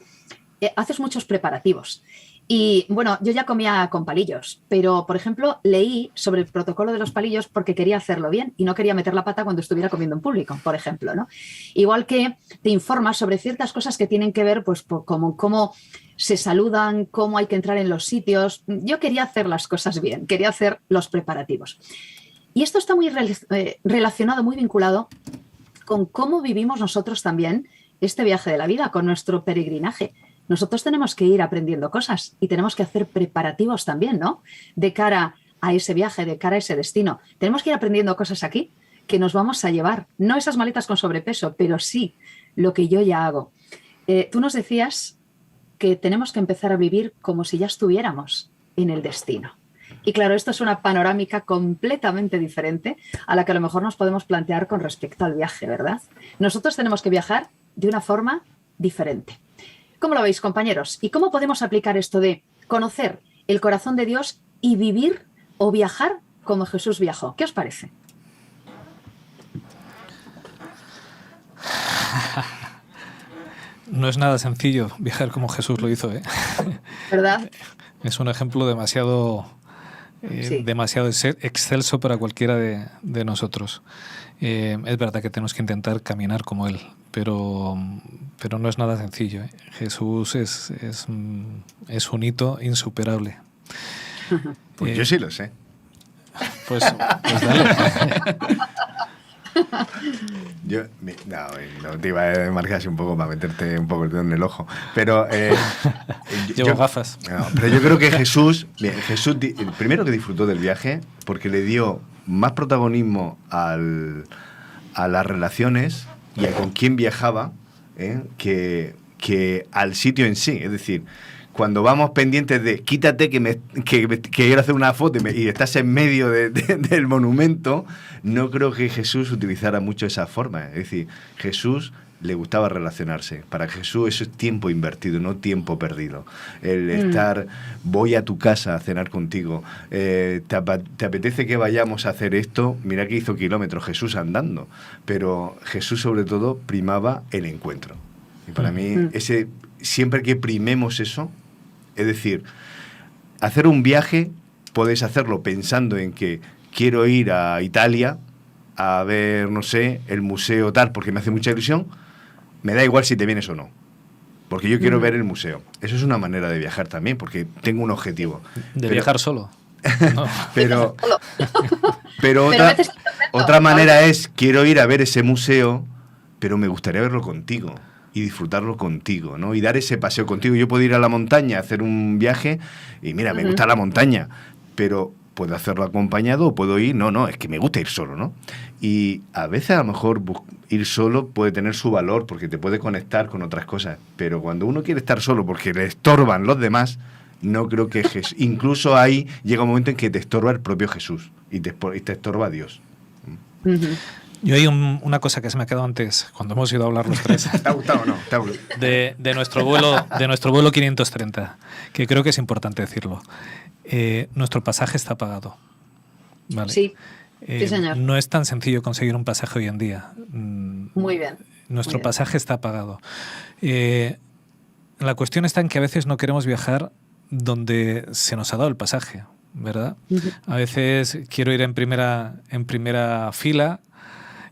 haces muchos preparativos. Y bueno, yo ya comía con palillos, pero por ejemplo leí sobre el protocolo de los palillos porque quería hacerlo bien y no quería meter la pata cuando estuviera comiendo en público, por ejemplo, ¿no? Igual que te informas sobre ciertas cosas que tienen que ver, pues, como cómo se saludan, cómo hay que entrar en los sitios. Yo quería hacer las cosas bien, quería hacer los preparativos. Y esto está muy relacionado, muy vinculado con cómo vivimos nosotros también este viaje de la vida, con nuestro peregrinaje. Nosotros tenemos que ir aprendiendo cosas y tenemos que hacer preparativos también, ¿no? De cara a ese viaje, de cara a ese destino. Tenemos que ir aprendiendo cosas aquí que nos vamos a llevar. No esas maletas con sobrepeso, pero sí lo que yo ya hago. Tú nos decías que tenemos que empezar a vivir como si ya estuviéramos en el destino. Y claro, esto es una panorámica completamente diferente a la que a lo mejor nos podemos plantear con respecto al viaje, ¿verdad? Nosotros tenemos que viajar de una forma diferente. ¿Cómo lo veis, compañeros? ¿Y cómo podemos aplicar esto de conocer el corazón de Dios y vivir o viajar como Jesús viajó? ¿Qué os parece? No es nada sencillo viajar como Jesús lo hizo, ¿eh? ¿Verdad? Es un ejemplo demasiado excelso para cualquiera de nosotros. Es verdad que tenemos que intentar caminar como Él, pero no es nada sencillo, ¿eh? Jesús es un hito insuperable. Pues yo sí lo sé. Pues dale. Yo no te iba a marcar así un poco para meterte un poco el dedo en el ojo, pero llevo gafas. No, pero yo creo que Jesús primero que disfrutó del viaje porque le dio más protagonismo a las relaciones y a con quién viajaba, que al sitio en sí. Es decir, cuando vamos pendientes de quítate que quiero hacer una foto y estás en medio del monumento, no creo que Jesús utilizara mucho esa forma. Es decir, Jesús le gustaba relacionarse. Para Jesús eso es tiempo invertido, no tiempo perdido. El estar, voy a tu casa a cenar contigo, ¿te apetece que vayamos a hacer esto? Mira que hizo kilómetros Jesús andando, pero Jesús sobre todo primaba el encuentro. Y para mí, siempre que primemos eso, es decir, hacer un viaje, podéis hacerlo pensando en que quiero ir a Italia a ver, no sé, el museo tal, porque me hace mucha ilusión, me da igual si te vienes o no, porque yo quiero ver el museo. Eso es una manera de viajar también, porque tengo un objetivo. Viajar solo. No. Pero otra manera es, quiero ir a ver ese museo, pero me gustaría verlo contigo y disfrutarlo contigo, ¿no? Y dar ese paseo contigo. Yo puedo ir a la montaña, hacer un viaje, y mira, me gusta la montaña, pero puedo hacerlo acompañado o puedo ir, no, es que me gusta ir solo, ¿no? Y a veces a lo mejor ir solo puede tener su valor porque te puede conectar con otras cosas, pero cuando uno quiere estar solo porque le estorban los demás, no creo que incluso ahí llega un momento en que te estorba el propio Jesús y te estorba Dios. Yo hay una cosa que se me ha quedado antes, cuando hemos ido a hablar los tres. ¿Te ha gustado o no? De nuestro vuelo 530, que creo que es importante decirlo. Nuestro pasaje está pagado. ¿Vale? Sí, sí, señor. No es tan sencillo conseguir un pasaje hoy en día. Muy bien. Nuestro pasaje está pagado. La cuestión está en que a veces no queremos viajar donde se nos ha dado el pasaje, ¿verdad? A veces quiero ir en primera fila,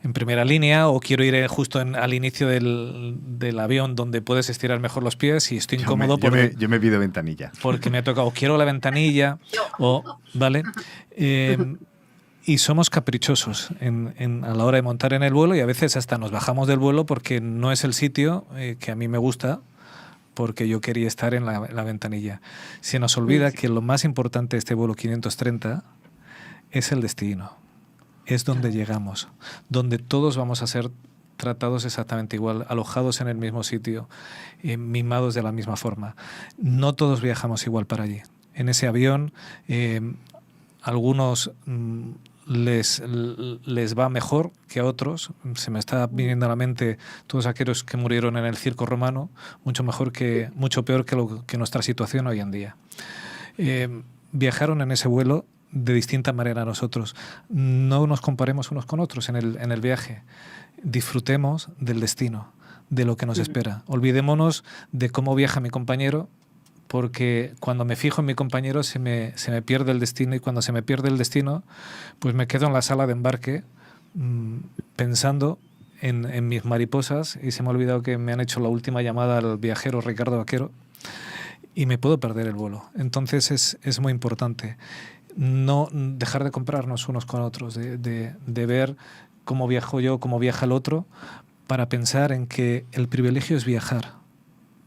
en primera línea, o quiero ir justo al inicio del avión donde puedes estirar mejor los pies y estoy incómodo yo me pido ventanilla. Porque me ha tocado, quiero la ventanilla, ¿vale? Y somos caprichosos a la hora de montar en el vuelo y a veces hasta nos bajamos del vuelo porque no es el sitio que a mí me gusta, porque yo quería estar en la ventanilla. Se nos olvida que lo más importante de este vuelo 530 es el destino. Es donde llegamos, donde todos vamos a ser tratados exactamente igual, alojados en el mismo sitio, mimados de la misma forma. No todos viajamos igual para allí. En ese avión, algunos les va mejor que a otros. Se me está viniendo a la mente todos aquellos que murieron en el circo romano, mucho peor que nuestra situación hoy en día. Viajaron en ese vuelo de distinta manera a nosotros. No nos comparemos unos con otros en el viaje. Disfrutemos del destino, de lo que nos espera. Olvidémonos de cómo viaja mi compañero, porque cuando me fijo en mi compañero se me pierde el destino, y cuando se me pierde el destino, pues me quedo en la sala de embarque pensando en mis mariposas, y se me ha olvidado que me han hecho la última llamada al viajero Ricardo Vaquero y me puedo perder el vuelo. Entonces es muy importante no dejar de compararnos unos con otros, de ver cómo viajo yo, cómo viaja el otro, para pensar en que el privilegio es viajar,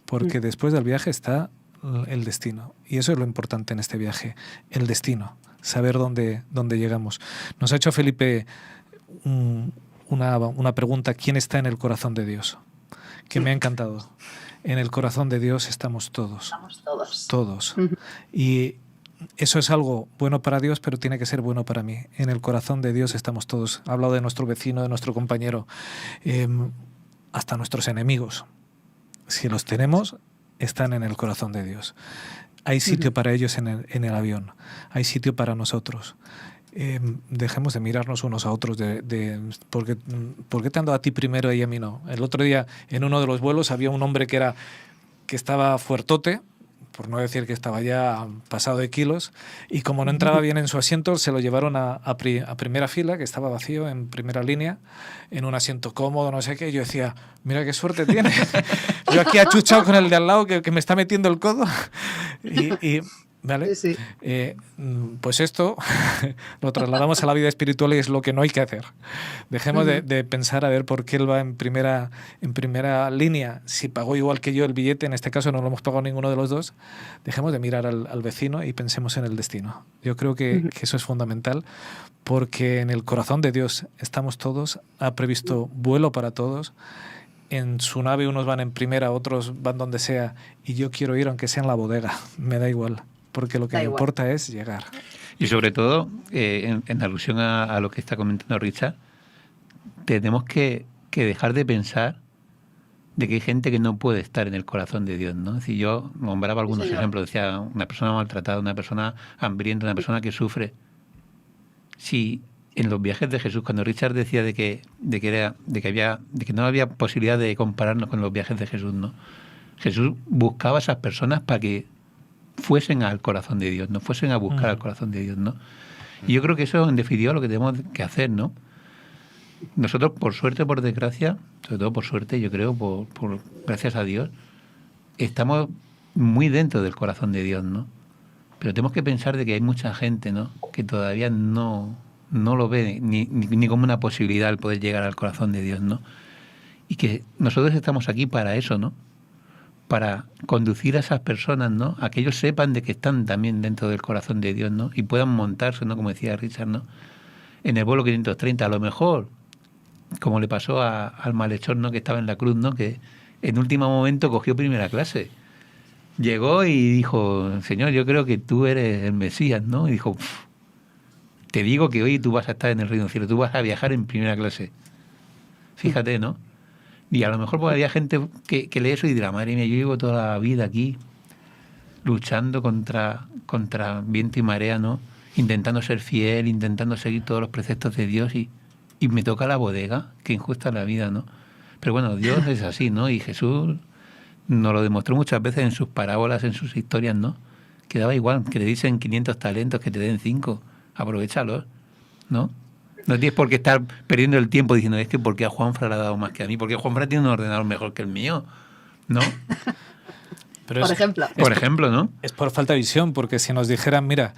porque después del viaje está el destino. Y eso es lo importante en este viaje, el destino, saber dónde llegamos. Nos ha hecho Felipe una pregunta: ¿quién está en el corazón de Dios? Que me ha encantado. En el corazón de Dios estamos todos. Estamos todos. Todos. Y eso es algo bueno para Dios, pero tiene que ser bueno para mí. En el corazón de Dios estamos todos. Ha hablado de nuestro vecino, de nuestro compañero, hasta nuestros enemigos. Si los tenemos, están en el corazón de Dios. Hay sitio para ellos en el avión. Hay sitio para nosotros. Dejemos de mirarnos unos a otros ¿por qué te ando a ti primero y a mí no? El otro día en uno de los vuelos había un hombre que estaba fuertote, por no decir que estaba ya pasado de kilos, y como no entraba bien en su asiento, se lo llevaron a primera fila, que estaba vacío, en primera línea, en un asiento cómodo, no sé qué. Y yo decía, mira qué suerte tiene. Yo aquí achuchado con el de al lado que me está metiendo el codo. ¿Vale? Sí. Pues esto lo trasladamos a la vida espiritual y es lo que no hay que hacer. Dejemos de pensar a ver por qué él va en primera línea, si pagó igual que yo el billete. En este caso no lo hemos pagado ninguno de los dos. Dejemos de mirar al vecino y pensemos en el destino. Yo creo que eso es fundamental, porque en el corazón de Dios estamos todos. Ha previsto vuelo para todos. En su nave unos van en primera, otros van donde sea, y yo quiero ir aunque sea en la bodega, me da igual, porque lo que me importa es llegar. Y sobre todo, en alusión a lo que está comentando Richard, tenemos que dejar de pensar de que hay gente que no puede estar en el corazón de Dios, ¿no? Es decir, yo nombraba algunos ejemplos, decía una persona maltratada, una persona hambrienta, una persona que sufre. Si en los viajes de Jesús, cuando Richard decía de que no había posibilidad de compararnos con los viajes de Jesús, ¿no? Jesús buscaba a esas personas para que fuesen al corazón de Dios, no fuesen a buscar al corazón de Dios, ¿no? Y yo creo que eso, en definitiva, es lo que tenemos que hacer, ¿no? Nosotros, por suerte, por desgracia, sobre todo por suerte, yo creo, por gracias a Dios, estamos muy dentro del corazón de Dios, ¿no? Pero tenemos que pensar de que hay mucha gente, ¿no?, que todavía no lo ve ni como una posibilidad el poder llegar al corazón de Dios, ¿no? Y que nosotros estamos aquí para eso, ¿no? Para conducir a esas personas, ¿no?, a que ellos sepan de que están también dentro del corazón de Dios, ¿no? Y puedan montarse, ¿no?, como decía Richard, ¿no?, en el vuelo 530, a lo mejor, como le pasó al malhechor, ¿no?, que estaba en la cruz, ¿no?, que en último momento cogió primera clase. Llegó y dijo, Señor, yo creo que tú eres el Mesías, ¿no? Y dijo, te digo que hoy tú vas a estar en el reino del cielo, tú vas a viajar en primera clase. Fíjate, ¿no? Y a lo mejor pues, había gente que lee eso y dirá, madre mía, yo llevo toda la vida aquí luchando contra viento y marea, ¿no? Intentando ser fiel, intentando seguir todos los preceptos de Dios y me toca la bodega, que injusta la vida, ¿no? Pero bueno, Dios es así, ¿no? Y Jesús nos lo demostró muchas veces en sus parábolas, en sus historias, ¿no? Que daba igual, que le dicen 500 talentos, que te den 5, aprovéchalos, ¿no? No tienes por qué estar perdiendo el tiempo diciendo, es que ¿por qué a Juanfra le ha dado más que a mí? Porque Juanfra tiene un ordenador mejor que el mío, ¿no? Pero por ejemplo, ¿no? Es por falta de visión, porque si nos dijeran, mira,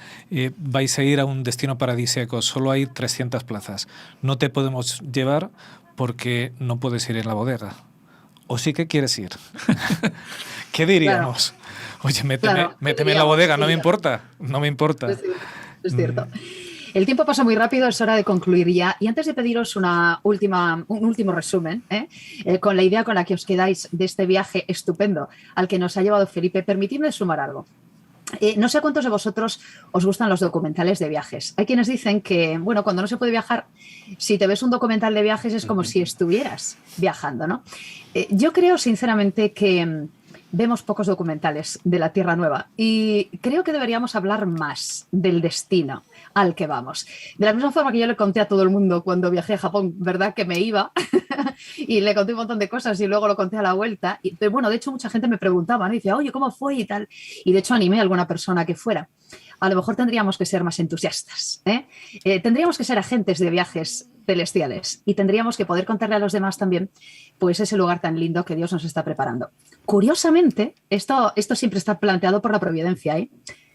vais a ir a un destino paradisíaco, solo hay 300 plazas, no te podemos llevar porque no puedes ir en la bodega. ¿O sí que quieres ir? ¿Qué diríamos? Claro. Oye, méteme en la bodega, no me importa, no me importa. Es cierto. El tiempo pasa muy rápido, es hora de concluir ya. Y antes de pediros un último resumen, con la idea con la que os quedáis de este viaje estupendo al que nos ha llevado Felipe, permitidme sumar algo. No sé a cuántos de vosotros os gustan los documentales de viajes. Hay quienes dicen que, bueno, cuando no se puede viajar, si te ves un documental de viajes es como si estuvieras viajando, ¿no? Yo creo sinceramente que vemos pocos documentales de la Tierra Nueva y creo que deberíamos hablar más del destino al que vamos. De la misma forma que yo le conté a todo el mundo cuando viajé a Japón, ¿verdad? Que me iba y le conté un montón de cosas y luego lo conté a la vuelta. Pero bueno, de hecho mucha gente me preguntaba, ¿no? Y decía, oye, ¿cómo fue? Y tal. Y de hecho animé a alguna persona que fuera. A lo mejor tendríamos que ser más entusiastas, ¿eh? Tendríamos que ser agentes de viajes celestiales y tendríamos que poder contarle a los demás también pues ese lugar tan lindo que Dios nos está preparando. Curiosamente, esto siempre está planteado por la providencia, ¿eh?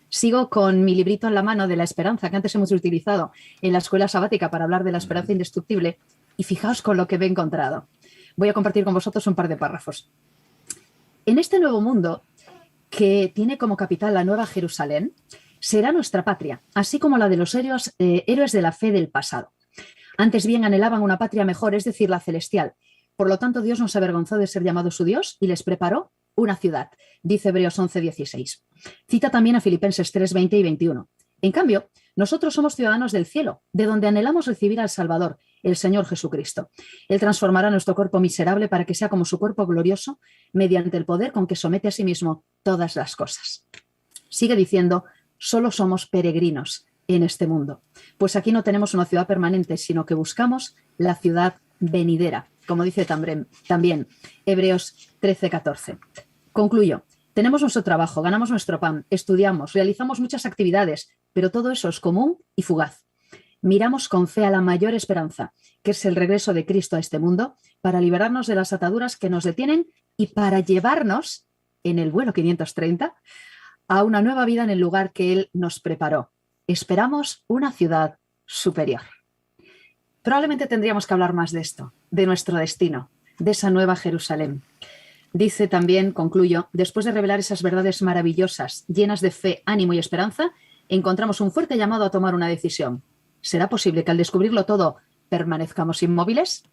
Sigo con mi librito en la mano de la esperanza que antes hemos utilizado en la escuela sabática para hablar de la esperanza indestructible y fijaos con lo que he encontrado. Voy a compartir con vosotros un par de párrafos. En este nuevo mundo, que tiene como capital la Nueva Jerusalén, será nuestra patria, así como la de los héroes de la fe del pasado. Antes bien anhelaban una patria mejor, es decir, la celestial. Por lo tanto, Dios no se avergonzó de ser llamado su Dios y les preparó una ciudad, dice Hebreos 11:16. Cita también a Filipenses 3:20 y 21. En cambio, nosotros somos ciudadanos del cielo, de donde anhelamos recibir al Salvador, el Señor Jesucristo. Él transformará nuestro cuerpo miserable para que sea como su cuerpo glorioso, mediante el poder con que somete a sí mismo todas las cosas. Sigue diciendo, solo somos peregrinos en este mundo, pues aquí no tenemos una ciudad permanente, sino que buscamos la ciudad venidera, como dice también Hebreos 13:14. Concluyo. Tenemos nuestro trabajo, ganamos nuestro pan, estudiamos, realizamos muchas actividades, pero todo eso es común y fugaz. Miramos con fe a la mayor esperanza, que es el regreso de Cristo a este mundo, para liberarnos de las ataduras que nos detienen y para llevarnos, en el vuelo 530, a una nueva vida en el lugar que Él nos preparó. Esperamos una ciudad superior. Probablemente tendríamos que hablar más de esto, de nuestro destino, de esa nueva Jerusalén. Dice también, concluyo, después de revelar esas verdades maravillosas, llenas de fe, ánimo y esperanza, encontramos un fuerte llamado a tomar una decisión. ¿Será posible que al descubrirlo todo permanezcamos inmóviles?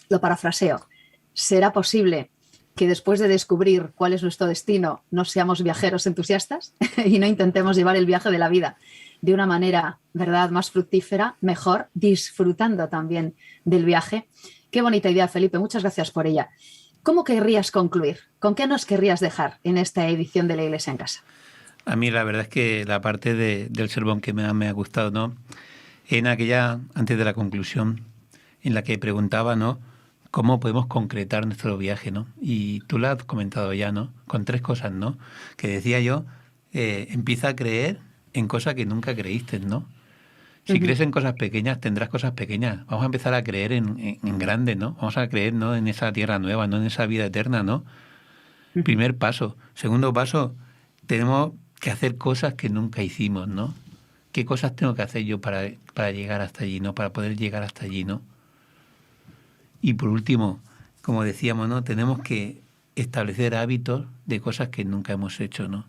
Lo parafraseo. ¿Será posible que después de descubrir cuál es nuestro destino no seamos viajeros entusiastas y no intentemos llevar el viaje de la vida de una manera, ¿verdad?, más fructífera, mejor, disfrutando también del viaje? Qué bonita idea, Felipe. Muchas gracias por ella. ¿Cómo querrías concluir? ¿Con qué nos querrías dejar en esta edición de La Iglesia en Casa? A mí la verdad es que la parte del sermón que me ha gustado, ¿no?, en aquella, antes de la conclusión, en la que preguntaba, ¿no?, cómo podemos concretar nuestro viaje, ¿no? Y tú lo has comentado ya, ¿no?, con 3 cosas, ¿no?, que decía yo, empieza a creer en cosas que nunca creíste, ¿no? Si crees en cosas pequeñas, tendrás cosas pequeñas. Vamos a empezar a creer en grande, ¿no? Vamos a creer, ¿no?, en esa tierra nueva, ¿no?, en esa vida eterna, ¿no? Primer paso. Segundo paso, tenemos que hacer cosas que nunca hicimos, ¿no? ¿Qué cosas tengo que hacer yo para llegar hasta allí, ¿no?, para poder llegar hasta allí, ¿no? Y por último, como decíamos, ¿no?, tenemos que establecer hábitos de cosas que nunca hemos hecho, ¿no?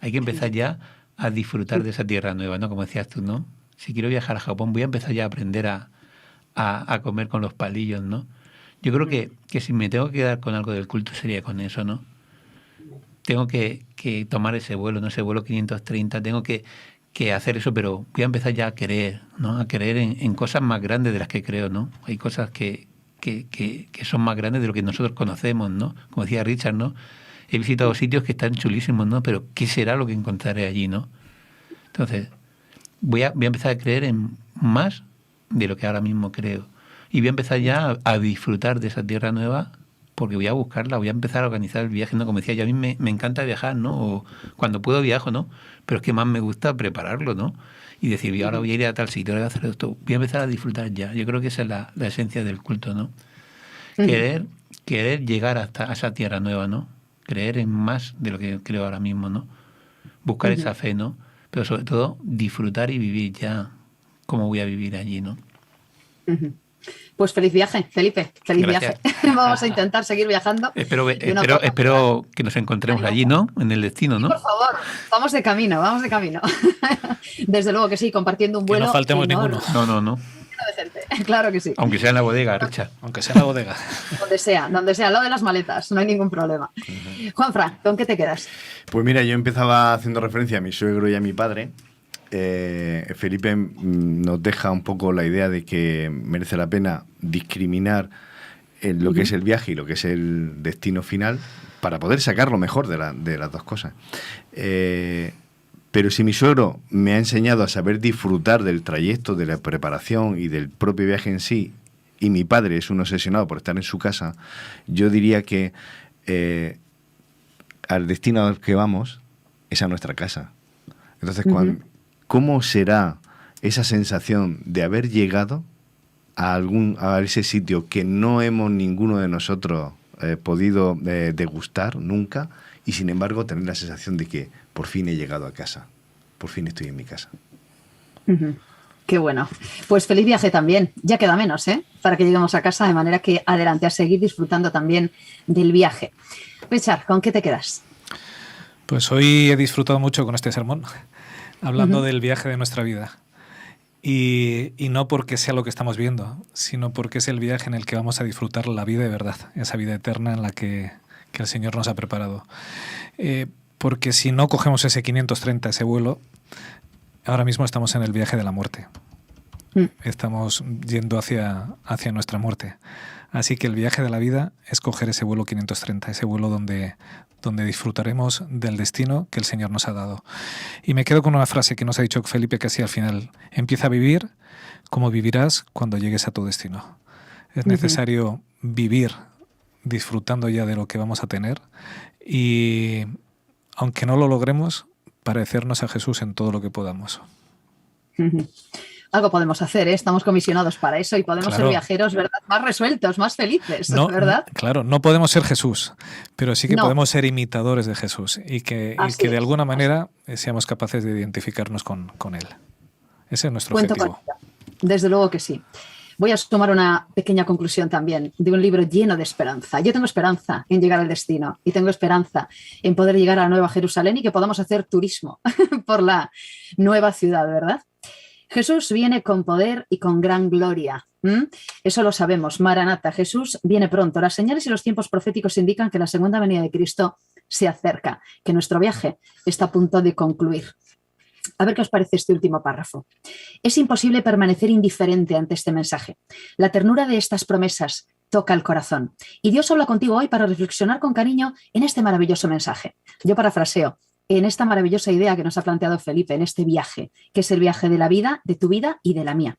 Hay que empezar ya a disfrutar de esa tierra nueva, ¿no? Como decías tú, ¿no? Si quiero viajar a Japón, voy a empezar ya a aprender a comer con los palillos, ¿no? Yo creo que si me tengo que quedar con algo del culto sería con eso, ¿no? Tengo que tomar ese vuelo, ¿no?, ese vuelo 530, tengo que hacer eso, pero voy a empezar ya a creer, ¿no?, a creer en cosas más grandes de las que creo, ¿no? Hay cosas que son más grandes de lo que nosotros conocemos, ¿no? Como decía Richard, ¿no?, he visitado sitios que están chulísimos, ¿no?, pero ¿qué será lo que encontraré allí, ¿no? Entonces, voy a empezar a creer en más de lo que ahora mismo creo. Y voy a empezar ya a disfrutar de esa tierra nueva, porque voy a buscarla, voy a empezar a organizar el viaje, ¿no? Como decía yo, a mí me encanta viajar, ¿no? O cuando puedo viajo, ¿no? Pero es que más me gusta prepararlo, ¿no? Y decir, yo ahora voy a ir a tal sitio, ahora voy a hacer esto. Voy a empezar a disfrutar ya. Yo creo que esa es la esencia del culto, ¿no? Querer llegar hasta esa tierra nueva, ¿no? Creer en más de lo que creo ahora mismo, ¿no? Buscar esa fe, ¿no? Pero sobre todo disfrutar y vivir ya como voy a vivir allí, ¿no? Pues feliz viaje, Felipe, feliz Gracias. viaje. Vamos a intentar seguir viajando. Espero que nos encontremos allí, ¿no? En el destino, ¿no? Sí, por favor, vamos de camino. Desde luego que sí, compartiendo un vuelo. Que no faltemos ninguno. No. De gente. Claro que sí. Aunque sea en la bodega, Richard. Aunque sea en la bodega. Donde sea, al lado de las maletas, no hay ningún problema. Juanfran, ¿con qué te quedas? Pues mira, yo empezaba haciendo referencia a mi suegro y a mi padre. Felipe nos deja un poco la idea de que merece la pena discriminar lo que es el viaje y lo que es el destino final para poder sacar lo mejor de las dos cosas. Pero si mi suegro me ha enseñado a saber disfrutar del trayecto, de la preparación y del propio viaje en sí, y mi padre es un obsesionado por estar en su casa, yo diría que al destino al que vamos es a nuestra casa. Entonces, ¿cómo será esa sensación de haber llegado a ese sitio que no hemos ninguno de nosotros podido degustar nunca, y sin embargo tener la sensación de que por fin he llegado a casa, por fin estoy en mi casa? Qué bueno. Pues feliz viaje también. Ya queda menos, para que lleguemos a casa, de manera que adelante, a seguir disfrutando también del viaje. Richard, ¿con qué te quedas? Pues hoy he disfrutado mucho con este sermón, hablando del viaje de nuestra vida. Y no porque sea lo que estamos viendo, sino porque es el viaje en el que vamos a disfrutar la vida de verdad, esa vida eterna en la que el Señor nos ha preparado. Porque si no cogemos ese 530, ese vuelo, ahora mismo estamos en el viaje de la muerte. Estamos yendo hacia nuestra muerte. Así que el viaje de la vida es coger ese vuelo 530, ese vuelo donde disfrutaremos del destino que el Señor nos ha dado. Y me quedo con una frase que nos ha dicho Felipe casi al final. Empieza a vivir como vivirás cuando llegues a tu destino. Es necesario vivir disfrutando ya de lo que vamos a tener y, aunque no lo logremos, parecernos a Jesús en todo lo que podamos. Algo podemos hacer, estamos comisionados para eso y podemos ser viajeros, ¿verdad? Más resueltos, más felices, ¿verdad? Claro, no podemos ser Jesús, pero sí que podemos ser imitadores de Jesús y que de alguna manera seamos capaces de identificarnos con Él. Ese es nuestro objetivo. Desde luego que sí. Voy a tomar una pequeña conclusión también de un libro lleno de esperanza. Yo tengo esperanza en llegar al destino y tengo esperanza en poder llegar a la Nueva Jerusalén y que podamos hacer turismo por la nueva ciudad, ¿verdad? Jesús viene con poder y con gran gloria. Eso lo sabemos. Maranata, Jesús viene pronto. Las señales y los tiempos proféticos indican que la segunda venida de Cristo se acerca, que nuestro viaje está a punto de concluir. A ver qué os parece este último párrafo. Es imposible permanecer indiferente ante este mensaje. La ternura de estas promesas toca el corazón. Y Dios habla contigo hoy para reflexionar con cariño en este maravilloso mensaje. Yo parafraseo. En esta maravillosa idea que nos ha planteado Felipe, en este viaje, que es el viaje de la vida, de tu vida y de la mía.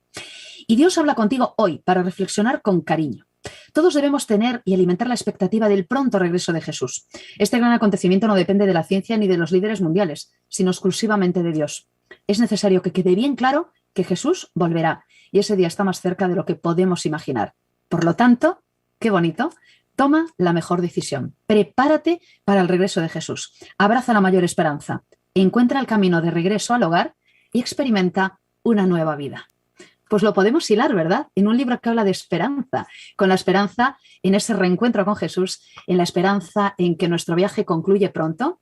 Y Dios habla contigo hoy para reflexionar con cariño. Todos debemos tener y alimentar la expectativa del pronto regreso de Jesús. Este gran acontecimiento no depende de la ciencia ni de los líderes mundiales, sino exclusivamente de Dios. Es necesario que quede bien claro que Jesús volverá y ese día está más cerca de lo que podemos imaginar. Por lo tanto, qué bonito. Toma la mejor decisión. Prepárate para el regreso de Jesús. Abraza la mayor esperanza. Encuentra el camino de regreso al hogar y experimenta una nueva vida. Pues lo podemos hilar, ¿verdad? En un libro que habla de esperanza, con la esperanza en ese reencuentro con Jesús, en la esperanza en que nuestro viaje concluye pronto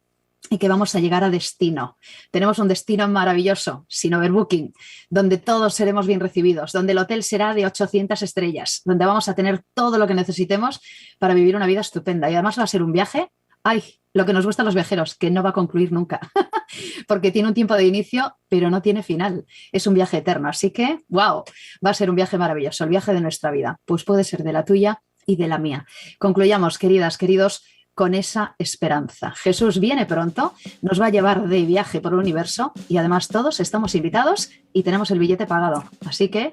y que vamos a llegar a destino. Tenemos un destino maravilloso, sin overbooking, donde todos seremos bien recibidos, donde el hotel será de 800 estrellas, donde vamos a tener todo lo que necesitemos para vivir una vida estupenda. Y además va a ser un viaje, lo que nos gusta a los viajeros, que no va a concluir nunca, porque tiene un tiempo de inicio, pero no tiene final. Es un viaje eterno, así que, wow, va a ser un viaje maravilloso, el viaje de nuestra vida. Pues puede ser de la tuya y de la mía. Concluyamos, queridas, queridos, con esa esperanza. Jesús viene pronto, nos va a llevar de viaje por el universo y además todos estamos invitados y tenemos el billete pagado. Así que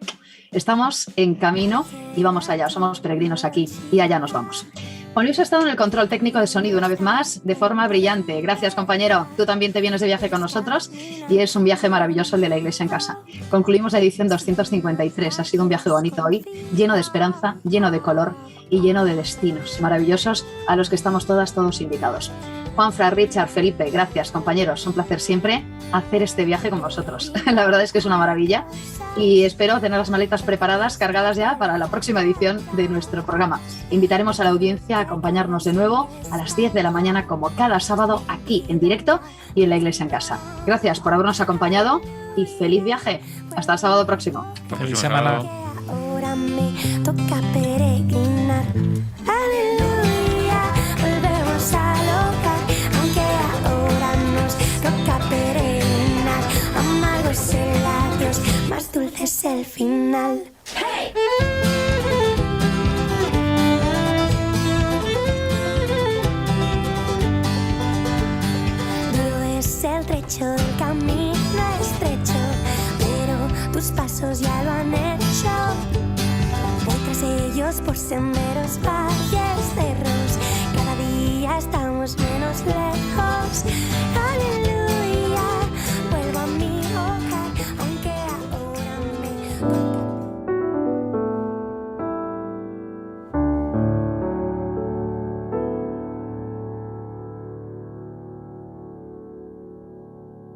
estamos en camino y vamos allá, somos peregrinos aquí y allá nos vamos. Juan Luis ha estado en el control técnico de sonido una vez más, de forma brillante. Gracias, compañero. Tú también te vienes de viaje con nosotros y es un viaje maravilloso el de la Iglesia en Casa. Concluimos la edición 253. Ha sido un viaje bonito hoy, lleno de esperanza, lleno de color y lleno de destinos maravillosos a los que estamos todos invitados. Juanfran, Richard, Felipe, gracias, compañeros. Un placer siempre hacer este viaje con vosotros. La verdad es que es una maravilla y espero tener las maletas preparadas, cargadas ya para la próxima edición de nuestro programa. Invitaremos a la audiencia a acompañarnos de nuevo a las 10 de la mañana como cada sábado aquí en directo y en la Iglesia en Casa. Gracias por habernos acompañado y feliz viaje. Hasta el sábado próximo. Feliz semana. Ahora me toca peregrinar. Aleluya, volvemos a lo ríos, por senderos, valles, cerros. Cada día estamos menos lejos.